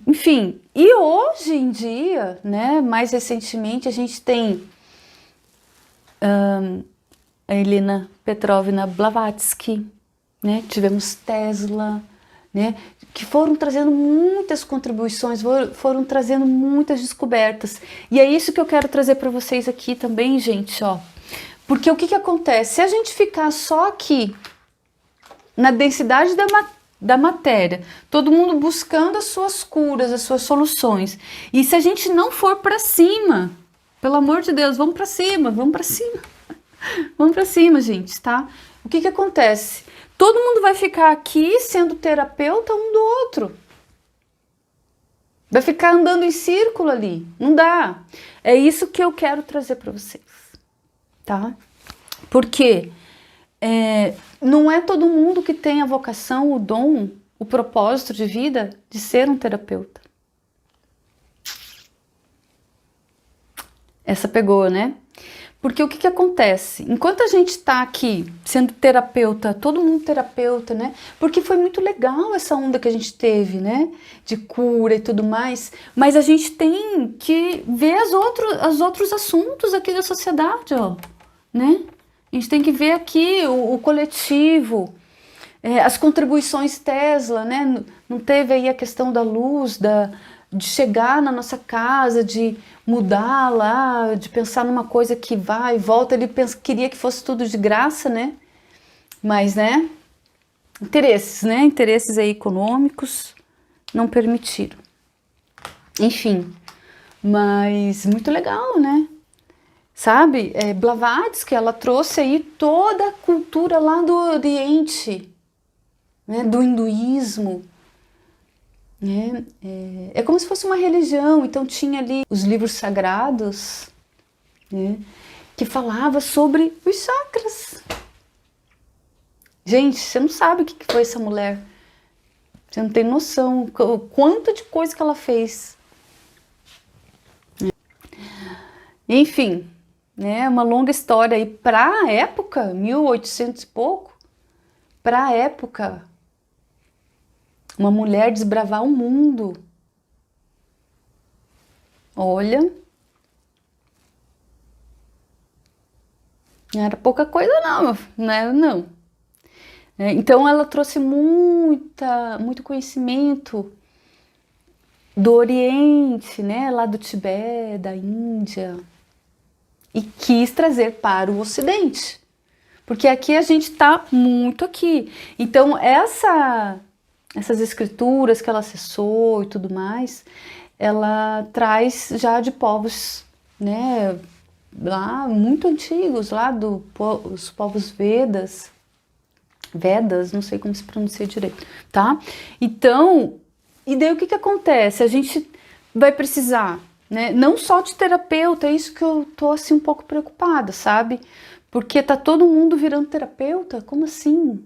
enfim. E hoje em dia, né? Mais recentemente, a gente tem a Helena Petrovna Blavatsky, né? Tivemos Tesla, né? Que foram trazendo muitas contribuições, foram trazendo muitas descobertas. E é isso que eu quero trazer para vocês aqui também, gente, ó. Porque o que acontece? Se a gente ficar só aqui, na densidade da matéria, todo mundo buscando as suas curas, as suas soluções, e se a gente não for para cima, pelo amor de Deus, vamos para cima, vamos para cima. Vamos para cima, gente, tá? O que acontece? Todo mundo vai ficar aqui sendo terapeuta um do outro. Vai ficar andando em círculo ali. Não dá. É isso que eu quero trazer para vocês, tá? Porque não é todo mundo que tem a vocação, o dom, o propósito de vida de ser um terapeuta. Essa pegou, né? Porque o que acontece? Enquanto a gente está aqui sendo terapeuta, todo mundo terapeuta, né? Porque foi muito legal essa onda que a gente teve, né? De cura e tudo mais. Mas a gente tem que ver os outros assuntos aqui da sociedade, ó, né? A gente tem que ver aqui o coletivo, as contribuições Tesla, né? Não teve aí a questão da luz, de chegar na nossa casa, de mudar lá, de pensar numa coisa que vai e volta. Ele queria que fosse tudo de graça, né? Mas, né? Interesses aí econômicos não permitiram. Enfim, mas muito legal, né? Sabe? Blavatsky, ela trouxe aí toda a cultura lá do Oriente, né? Do hinduísmo. É como se fosse uma religião, então tinha ali os livros sagrados, né, que falava sobre os chakras. Gente, você não sabe o que foi essa mulher, você não tem noção o quanto de coisa que ela fez. Enfim, né, uma longa história aí para a época, 1800 e pouco, para a época. Uma mulher desbravar o mundo. Olha. Não era pouca coisa não, né? Não. Então ela trouxe muito conhecimento do Oriente, né, lá do Tibete, da Índia, e quis trazer para o Ocidente, porque aqui a gente está muito aqui. Então essas escrituras que ela acessou e tudo mais, ela traz já de povos, né, lá muito antigos, lá os povos Vedas, não sei como se pronuncia direito, tá? Então, e daí o que acontece? A gente vai precisar, né, não só de terapeuta, é isso que eu tô assim um pouco preocupada, sabe? Porque tá todo mundo virando terapeuta, como assim?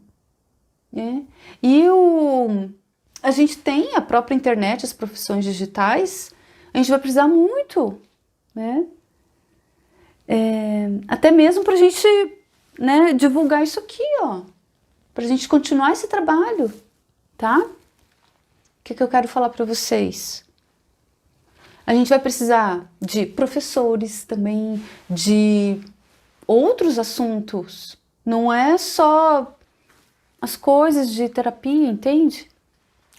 É. E a gente tem a própria internet, as profissões digitais, a gente vai precisar muito, né? Até mesmo para a gente, né, divulgar isso aqui, ó, para a gente continuar esse trabalho, tá? O que eu quero falar para vocês? A gente vai precisar de professores também, de outros assuntos. Não é só as coisas de terapia, entende?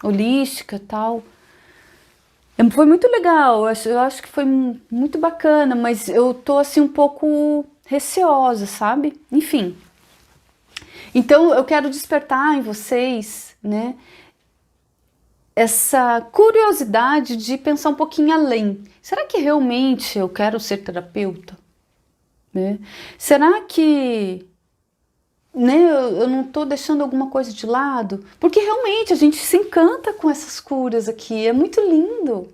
Holística e tal. Foi muito legal, eu acho que foi muito bacana, mas eu tô assim um pouco receosa, sabe? Enfim. Então eu quero despertar em vocês, né, essa curiosidade de pensar um pouquinho além. Será que realmente eu quero ser terapeuta? Né? Será que, né, eu não estou deixando alguma coisa de lado? Porque realmente a gente se encanta com essas curas aqui, é muito lindo,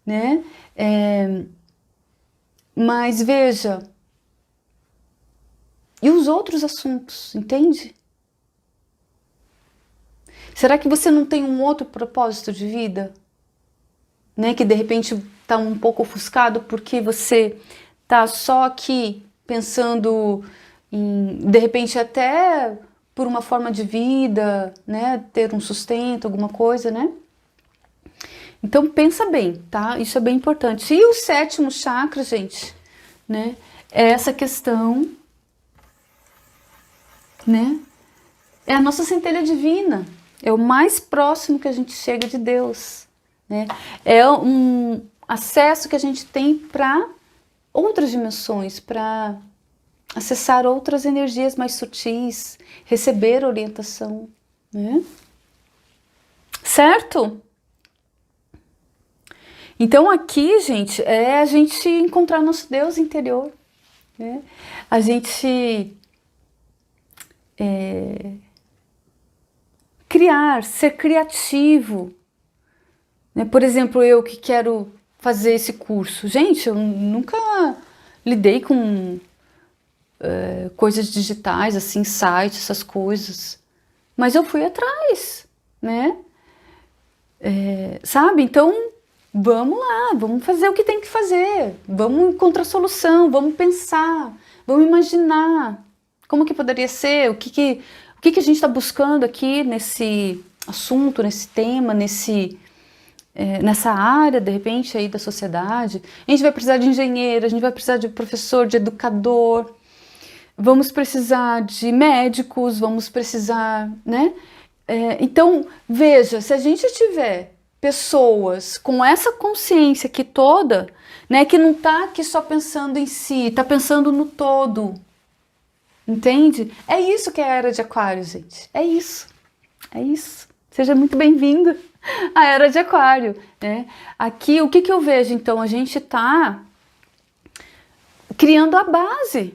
né? Mas veja, e os outros assuntos, entende? Será que você não tem um outro propósito de vida? Né? Que de repente está um pouco ofuscado porque você está só aqui pensando em, de repente até por uma forma de vida, né? Ter um sustento, alguma coisa, né? Então pensa bem, tá? Isso é bem importante. E o sétimo chakra, gente, né? É essa questão, né? É a nossa centelha divina. É o mais próximo que a gente chega de Deus, né? É um acesso que a gente tem para outras dimensões, para acessar outras energias mais sutis, receber orientação, né? Certo? Então aqui, gente, é a gente encontrar nosso Deus interior, né? A gente criar, ser criativo, né? Por exemplo, eu que quero fazer esse curso, gente, eu nunca lidei com coisas digitais, assim, sites, essas coisas, mas eu fui atrás, né? Sabe? Então, vamos lá, vamos fazer o que tem que fazer, vamos encontrar solução, vamos pensar, vamos imaginar como que poderia ser, o que a gente está buscando aqui nesse assunto, nesse tema, nessa área, de repente, aí da sociedade. A gente vai precisar de engenheiro, a gente vai precisar de professor, de educador, vamos precisar de médicos, vamos precisar, né? Então, veja, se a gente tiver pessoas com essa consciência aqui toda, né, que não está aqui só pensando em si, está pensando no todo, entende? É isso que é a Era de Aquário, gente. É isso. É isso. Seja muito bem-vindo à Era de Aquário, né? Aqui, o que eu vejo, então? A gente está criando a base,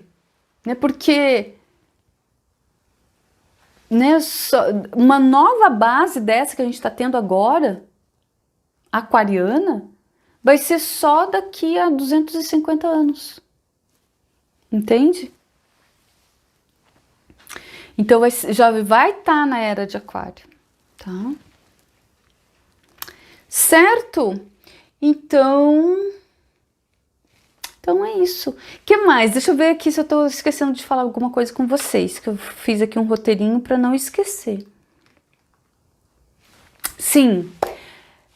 né? Porque, né, uma nova base dessa que a gente está tendo agora, aquariana, vai ser só daqui a 250 anos. Entende? Então já vai estar na Era de Aquário, tá? Certo? Então é isso. O que mais? Deixa eu ver aqui se eu tô esquecendo de falar alguma coisa com vocês, que eu fiz aqui um roteirinho para não esquecer. Sim.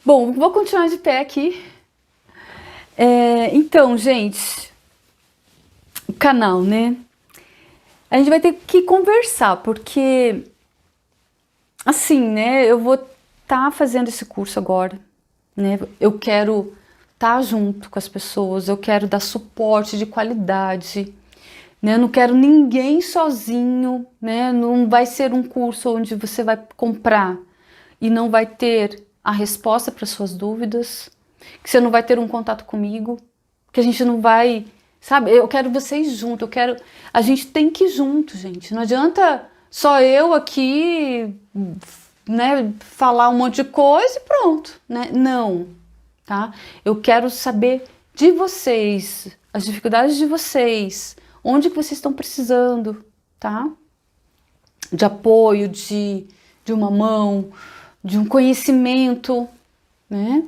Bom, vou continuar de pé aqui. Então, gente, o canal, né? A gente vai ter que conversar, porque, assim, né, eu vou estar fazendo esse curso agora, né? Eu quero estar junto com as pessoas, eu quero dar suporte de qualidade, né? Eu não quero ninguém sozinho, né? Não vai ser um curso onde você vai comprar e não vai ter a resposta para suas dúvidas, que você não vai ter um contato comigo, que a gente não vai, sabe? Eu quero vocês juntos, a gente tem que ir junto, gente. Não adianta só eu aqui, né, falar um monte de coisa e pronto, né? Não, tá? Eu quero saber de vocês, as dificuldades de vocês, onde que vocês estão precisando, tá? De apoio, de uma mão, de um conhecimento, né?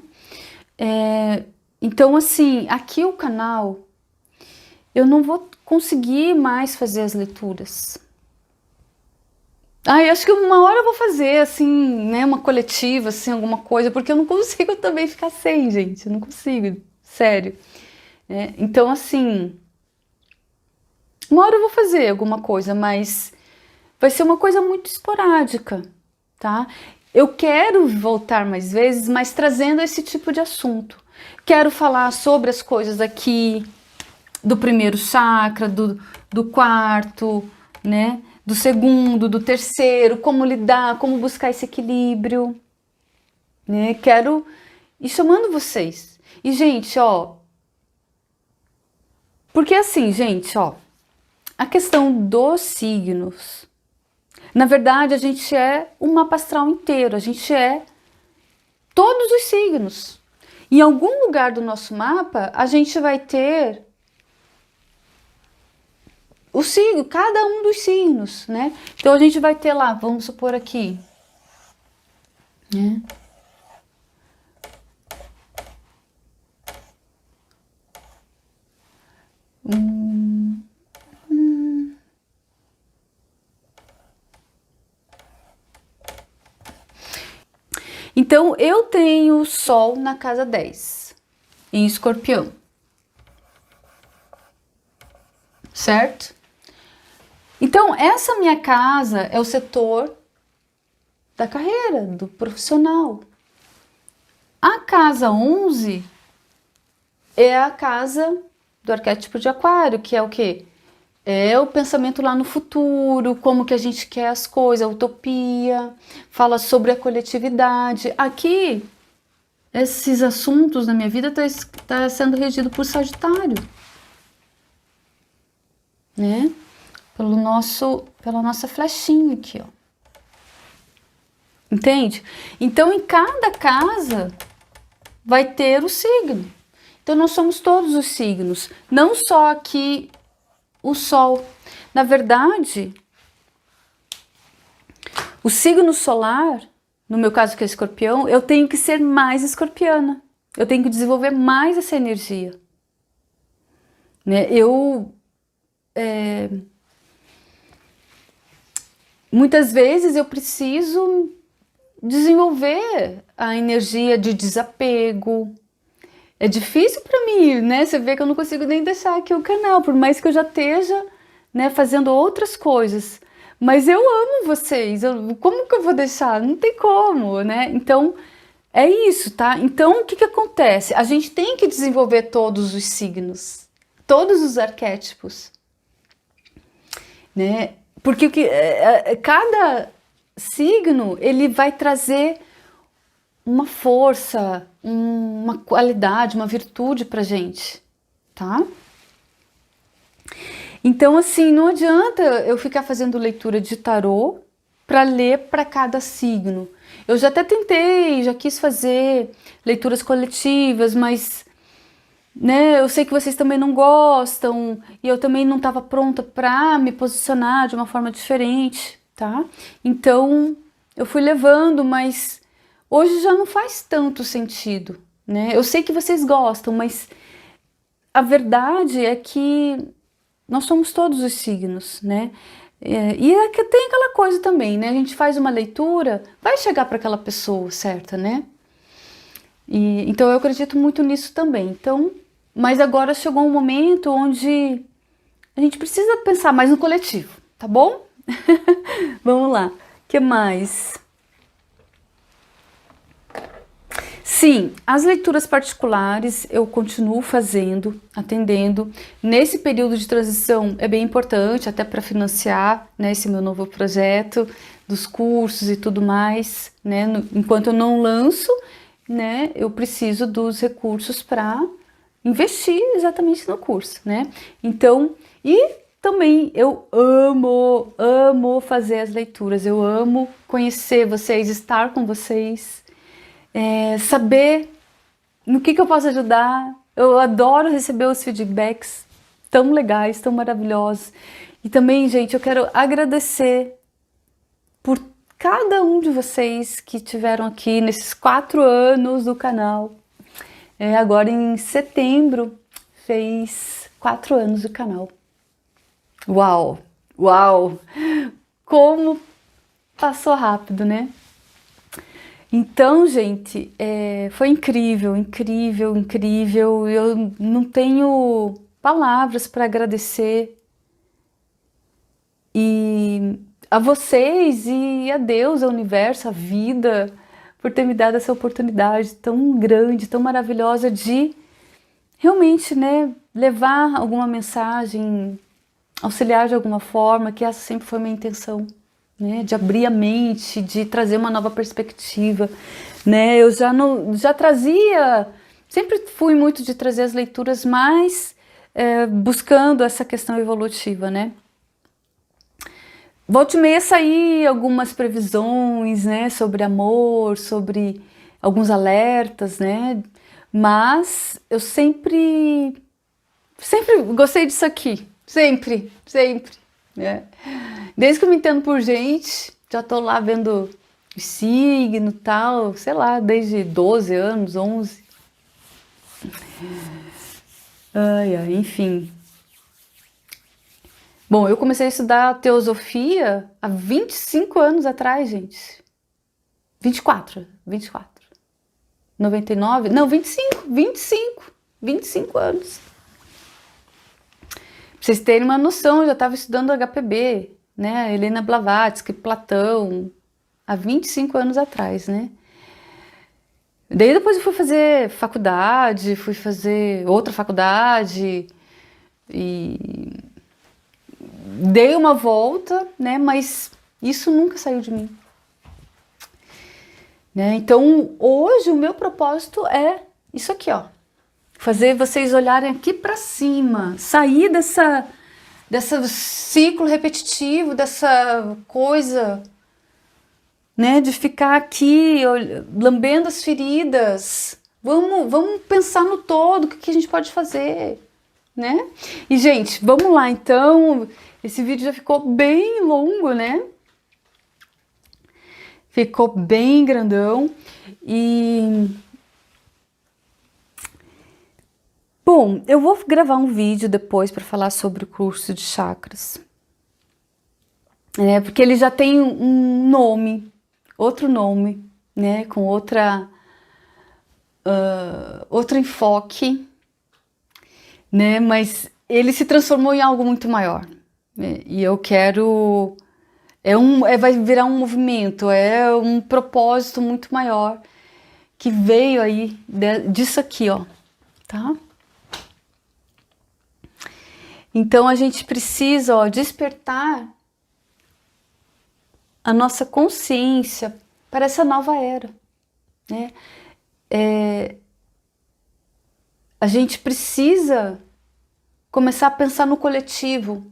Então, assim, aqui o canal, eu não vou conseguir mais fazer as leituras. Eu acho que uma hora eu vou fazer, assim, né, uma coletiva, assim, alguma coisa, porque eu não consigo também ficar sem, gente, eu não consigo, sério. Então, assim, uma hora eu vou fazer alguma coisa, mas vai ser uma coisa muito esporádica, tá? Eu quero voltar mais vezes, mas trazendo esse tipo de assunto. Quero falar sobre as coisas aqui, do primeiro chakra, do quarto, né? Do segundo, do terceiro, como lidar, como buscar esse equilíbrio, né? Quero ir chamando vocês. E, gente, ó, porque assim, gente, ó, a questão dos signos, na verdade, a gente é um mapa astral inteiro, a gente é todos os signos. Em algum lugar do nosso mapa, a gente vai ter o signo, cada um dos signos, né? Então a gente vai ter lá, vamos supor aqui, né? Então eu tenho Sol na casa 10, em Escorpião, certo? Então essa minha casa é o setor da carreira, do profissional. A casa 11 é a casa do arquétipo de Aquário, que é o quê? É o pensamento lá no futuro, como que a gente quer as coisas, a utopia, fala sobre a coletividade. Aqui, esses assuntos na minha vida tá sendo regido por Sagitário, né? Pela nossa flechinha aqui, ó. Entende? Então, em cada casa vai ter o signo. Então, nós somos todos os signos, não só aqui o Sol. Na verdade, o signo solar, no meu caso que é Escorpião, eu tenho que ser mais escorpiana. Eu tenho que desenvolver mais essa energia, né? Muitas vezes eu preciso desenvolver a energia de desapego. É difícil para mim, né? Você vê que eu não consigo nem deixar aqui o canal, por mais que eu já esteja, né, fazendo outras coisas. Mas eu amo vocês, como que eu vou deixar? Não tem como, né? Então, é isso, tá? Então, o que que acontece? A gente tem que desenvolver todos os signos, todos os arquétipos, né? Porque cada signo, ele vai trazer uma força, uma qualidade, uma virtude pra gente, tá? Então, assim, não adianta eu ficar fazendo leitura de tarô para ler para cada signo. Eu já até tentei, já quis fazer leituras coletivas, mas, né, eu sei que vocês também não gostam e eu também não estava pronta para me posicionar de uma forma diferente, tá? Então, eu fui levando, mas hoje já não faz tanto sentido, né? Eu sei que vocês gostam, mas a verdade é que nós somos todos os signos, né? E é que tem aquela coisa também, né? A gente faz uma leitura, vai chegar para aquela pessoa certa, né? Então eu acredito muito nisso também. Então, mas agora chegou um momento onde a gente precisa pensar mais no coletivo, tá bom? Vamos lá. O que mais? Sim, as leituras particulares eu continuo fazendo, atendendo. Nesse período de transição é bem importante, até para financiar, né, esse meu novo projeto dos cursos e tudo mais, né? Enquanto eu não lanço, né, eu preciso dos recursos para investir exatamente no curso, né? Então, e também eu amo fazer as leituras, eu amo conhecer vocês, estar com vocês, saber no que eu posso ajudar. Eu adoro receber os feedbacks tão legais, tão maravilhosos. E também, gente, eu quero agradecer por cada um de vocês que estiveram aqui nesses 4 anos do canal. Agora em setembro fez 4 anos do canal. Uau! Uau! Como passou rápido, né? Então, gente, foi incrível, incrível, incrível. Eu não tenho palavras para agradecer e a vocês e a Deus, ao universo, a vida, por ter me dado essa oportunidade tão grande, tão maravilhosa de realmente, né, levar alguma mensagem, auxiliar de alguma forma, que essa sempre foi a minha intenção. Né, de abrir a mente, de trazer uma nova perspectiva, né? Eu já trazia, sempre fui muito de trazer as leituras mais buscando essa questão evolutiva, né? Volta e meia sair algumas previsões, né, sobre amor, sobre alguns alertas, né? Mas eu sempre gostei disso aqui, sempre, né? Desde que eu me entendo por gente, já tô lá vendo o signo e tal, sei lá, desde 12 anos, 11. Enfim. Bom, eu comecei a estudar teosofia há 25 anos atrás, gente. 24. 99? Não, 25 anos. Pra vocês terem uma noção, eu já estava estudando HPB, né? Helena Blavatsky, Platão, há 25 anos atrás, né? Daí depois eu fui fazer faculdade, fui fazer outra faculdade e dei uma volta, né? Mas isso nunca saiu de mim. Né? Então hoje o meu propósito é isso aqui, ó. Fazer vocês olharem aqui para cima, sair desse ciclo repetitivo, dessa coisa, né, de ficar aqui lambendo as feridas. Vamos pensar no todo, o que a gente pode fazer, né? E, gente, vamos lá, então. Esse vídeo já ficou bem longo, né? Ficou bem grandão. E... bom, eu vou gravar um vídeo depois para falar sobre o curso de chakras. Porque ele já tem um nome, outro nome, né? Com outro enfoque, né? Mas ele se transformou em algo muito maior. Né? E eu quero... vai virar um movimento, é um propósito muito maior que veio aí disso aqui, ó, tá? Então a gente precisa, ó, despertar a nossa consciência para essa nova era, né? A gente precisa começar a pensar no coletivo,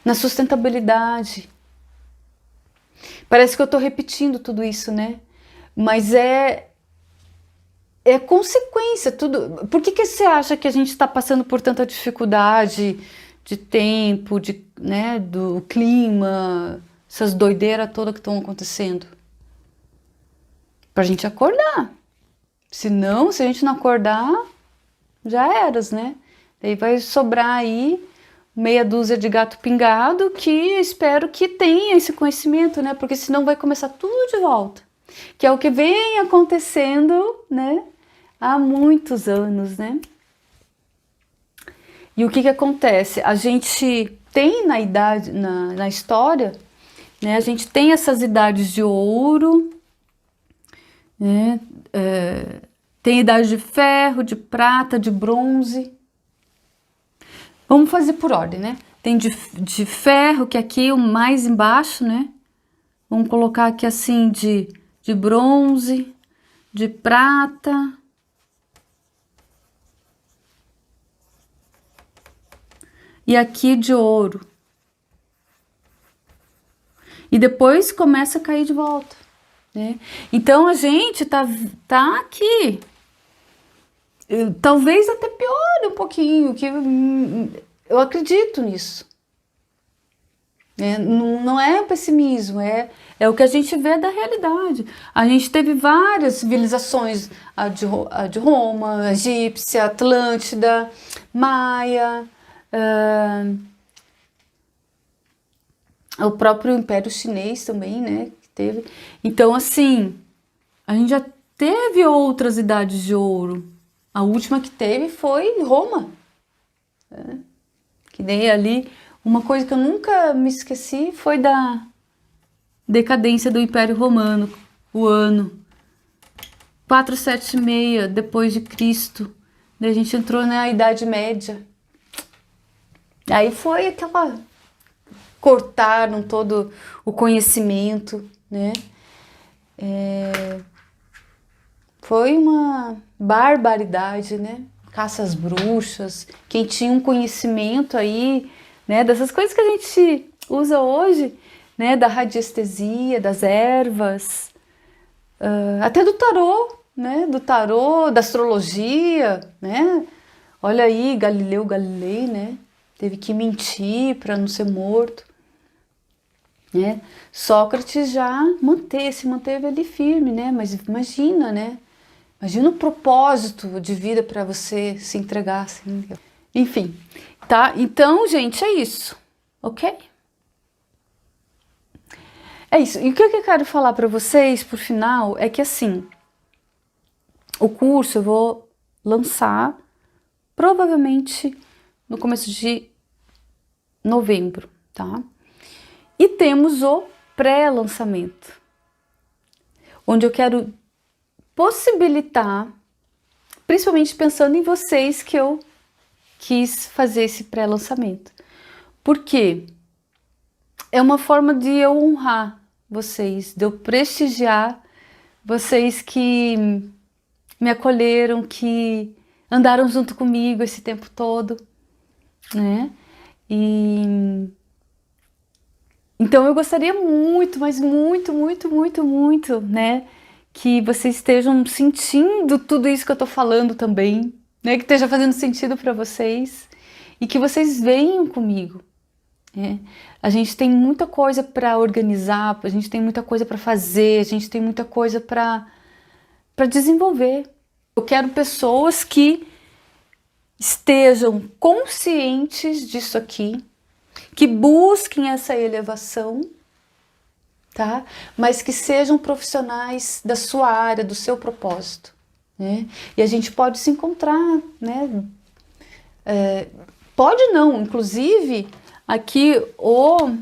na sustentabilidade. Parece que eu estou repetindo tudo isso, né? Mas é consequência, tudo. Por que você acha que a gente está passando por tanta dificuldade de tempo, né, do clima, essas doideiras todas que estão acontecendo? Pra gente acordar. Senão, se a gente não acordar, já eras, né? Daí vai sobrar aí meia dúzia de gato pingado que espero que tenha esse conhecimento, né? Porque senão vai começar tudo de volta. Que é o que vem acontecendo, né? Há muitos anos, né? E o que acontece? A gente tem na história, né? A gente tem essas idades de ouro, né? Tem idade de ferro, de prata, de bronze. Vamos fazer por ordem, né? Tem de ferro, que é aqui o mais embaixo, né? Vamos colocar aqui assim de bronze, de prata. E aqui de ouro. E depois começa a cair de volta, né? Então a gente tá aqui. Talvez até piore um pouquinho, que eu acredito nisso. Não é pessimismo, é o que a gente vê da realidade. A gente teve várias civilizações, a de Roma, a egípcia, Atlântida, Maia, o próprio Império Chinês também, né? Que teve. Então, assim, a gente já teve outras idades de ouro. A última que teve foi Roma. Que nem ali, uma coisa que eu nunca me esqueci foi da decadência do Império Romano, o ano 476 depois de Cristo. Daí a gente entrou na Idade Média. Aí foi aquela... cortaram todo o conhecimento, né? Foi uma barbaridade, né? Caça às bruxas, quem tinha um conhecimento aí, né? Dessas coisas que a gente usa hoje, né? Da radiestesia, das ervas, até do tarô, né? Do tarô, da astrologia, né? Olha aí, Galileu Galilei, né? Teve que mentir para não ser morto, né? Sócrates já se manteve ali firme, né? Mas imagina, né? Imagina o propósito de vida para você se entregar assim. Enfim, tá? Então, gente, é isso, ok? É isso. E o que eu quero falar para vocês, por final, é que assim, o curso eu vou lançar provavelmente no começo de novembro, tá? E temos o pré-lançamento, onde eu quero possibilitar, principalmente pensando em vocês, que eu quis fazer esse pré-lançamento. Por quê? É uma forma de eu honrar vocês, de eu prestigiar vocês que me acolheram, que andaram junto comigo esse tempo todo, né? Então eu gostaria muito, mas muito, muito, muito, muito, né? Que vocês estejam sentindo tudo isso que eu tô falando também, né? Que esteja fazendo sentido para vocês e que vocês venham comigo, né? A gente tem muita coisa para organizar, a gente tem muita coisa para fazer, a gente tem muita coisa para desenvolver. Eu quero pessoas que estejam conscientes disso aqui, que busquem essa elevação, tá? Mas que sejam profissionais da sua área, do seu propósito, né? E a gente pode se encontrar, né? Pode não, inclusive aqui o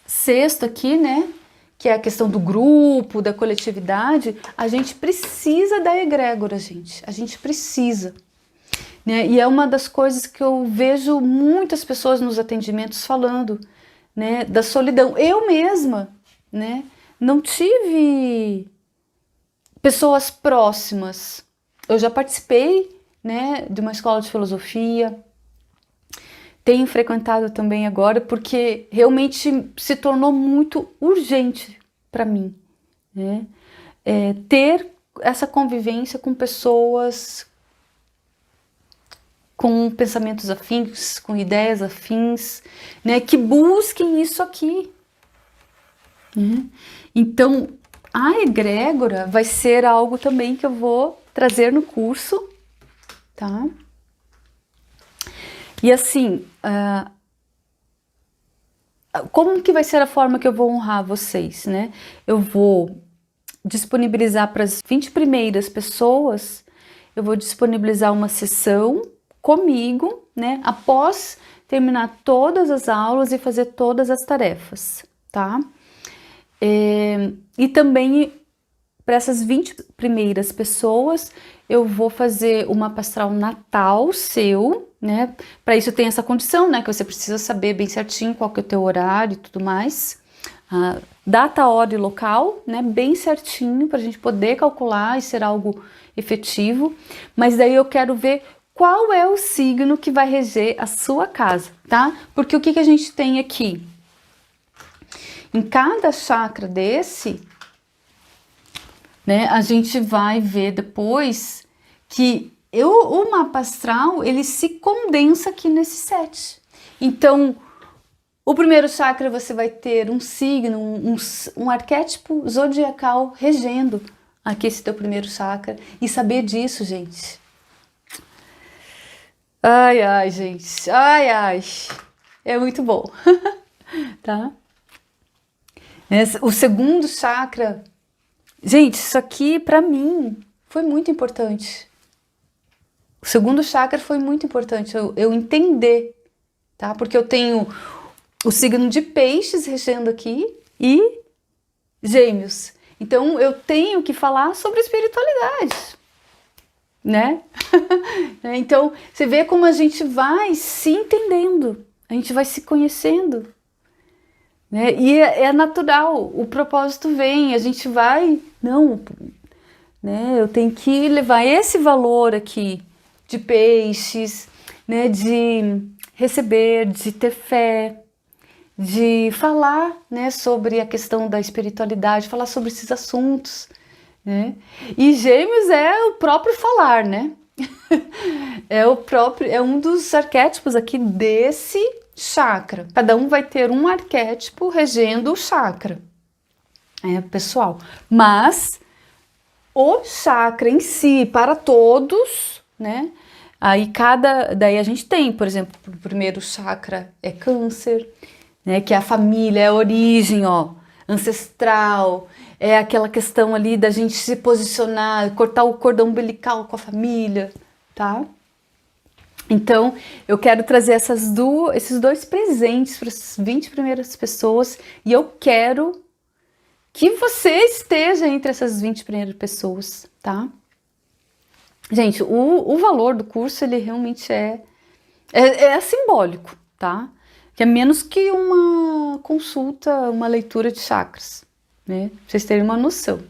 sexto aqui, né? Que é a questão do grupo, da coletividade, a gente precisa da egrégora, gente. A gente precisa. Né? E é uma das coisas que eu vejo muitas pessoas nos atendimentos falando, né? Da solidão. Eu mesma, né? Não tive pessoas próximas. Eu já participei, né? De uma escola de filosofia. Tenho frequentado também agora porque realmente se tornou muito urgente para mim, né? Ter essa convivência com pessoas com pensamentos afins, com ideias afins, né? Que busquem isso aqui, né? Então, a egrégora vai ser algo também que eu vou trazer no curso, tá? E assim, como que vai ser a forma que eu vou honrar vocês, né? Eu vou disponibilizar para as 20 primeiras pessoas, eu vou disponibilizar uma sessão comigo, né? Após terminar todas as aulas e fazer todas as tarefas, tá? E também para essas 20 primeiras pessoas, eu vou fazer uma mapa astral natal seu, né? Para isso tem essa condição, né? Que você precisa saber bem certinho qual que é o teu horário e tudo mais. Data, hora e local, né? Bem certinho para a gente poder calcular e ser algo efetivo. Mas daí eu quero ver qual é o signo que vai reger a sua casa, tá? Porque o que a gente tem aqui? Em cada chakra desse, né, a gente vai ver depois que o mapa astral, ele se condensa aqui nesse 7. Então, o primeiro chakra você vai ter um signo, um arquétipo zodiacal regendo aqui esse teu primeiro chakra. E saber disso, gente. Ai, ai, gente. Ai, ai. É muito bom. Tá? O segundo chakra, gente, isso aqui para mim foi muito importante. O segundo chakra foi muito importante eu entender, tá? Porque eu tenho o signo de peixes regendo aqui e gêmeos. Então eu tenho que falar sobre espiritualidade, né? Então você vê como a gente vai se entendendo, a gente vai se conhecendo. Né? E é natural, o propósito vem, a gente vai, não, né? Eu tenho que levar esse valor aqui de peixes, né? De receber, de ter fé, de falar, né? Sobre a questão da espiritualidade, falar sobre esses assuntos, né? E Gêmeos é o próprio falar, né? É um dos arquétipos aqui desse chakra. Cada um vai ter um arquétipo regendo o chakra, pessoal. Mas o chakra em si, para todos, né? Daí a gente tem, por exemplo, o primeiro chakra é Câncer, né? Que é a família, é a origem, ó, ancestral. É aquela questão ali da gente se posicionar, cortar o cordão umbilical com a família, tá? Então, eu quero trazer esses dois presentes para as 20 primeiras pessoas e eu quero que você esteja entre essas 20 primeiras pessoas, tá? Gente, o valor do curso, ele realmente é simbólico, tá? Que é menos que uma consulta, uma leitura de chakras, né? Pra vocês terem uma noção.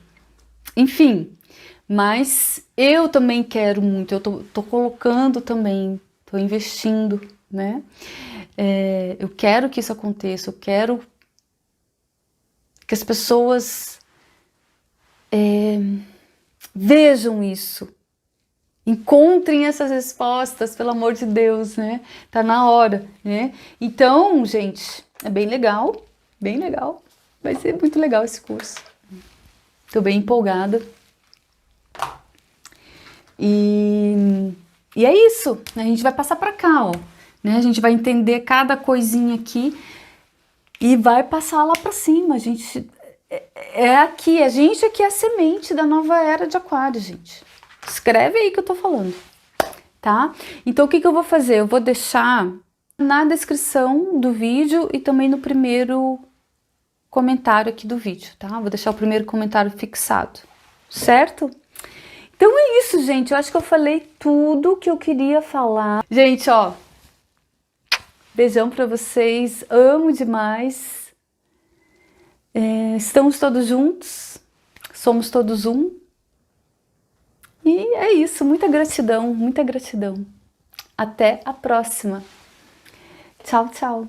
Enfim, mas eu também quero muito, eu tô colocando também, tô investindo, né? Eu quero que isso aconteça, eu quero que as pessoas vejam isso, encontrem essas respostas, pelo amor de Deus, né? Tá na hora, né? Então, gente, é bem legal, vai ser muito legal esse curso. Tô bem empolgada. E é isso, a gente vai passar para cá, ó, né? A gente vai entender cada coisinha aqui e vai passar lá para cima. A gente aqui, a gente aqui é a semente da nova era de Aquário, gente. Escreve aí que eu tô falando, tá? Então o que eu vou fazer? Eu vou deixar na descrição do vídeo e também no primeiro comentário aqui do vídeo, tá? Vou deixar o primeiro comentário fixado, certo? Então é isso, gente. Eu acho que eu falei tudo que eu queria falar. Gente, ó, beijão pra vocês. Amo demais. Estamos todos juntos. Somos todos um. E é isso. Muita gratidão, muita gratidão. Até a próxima. Tchau, tchau.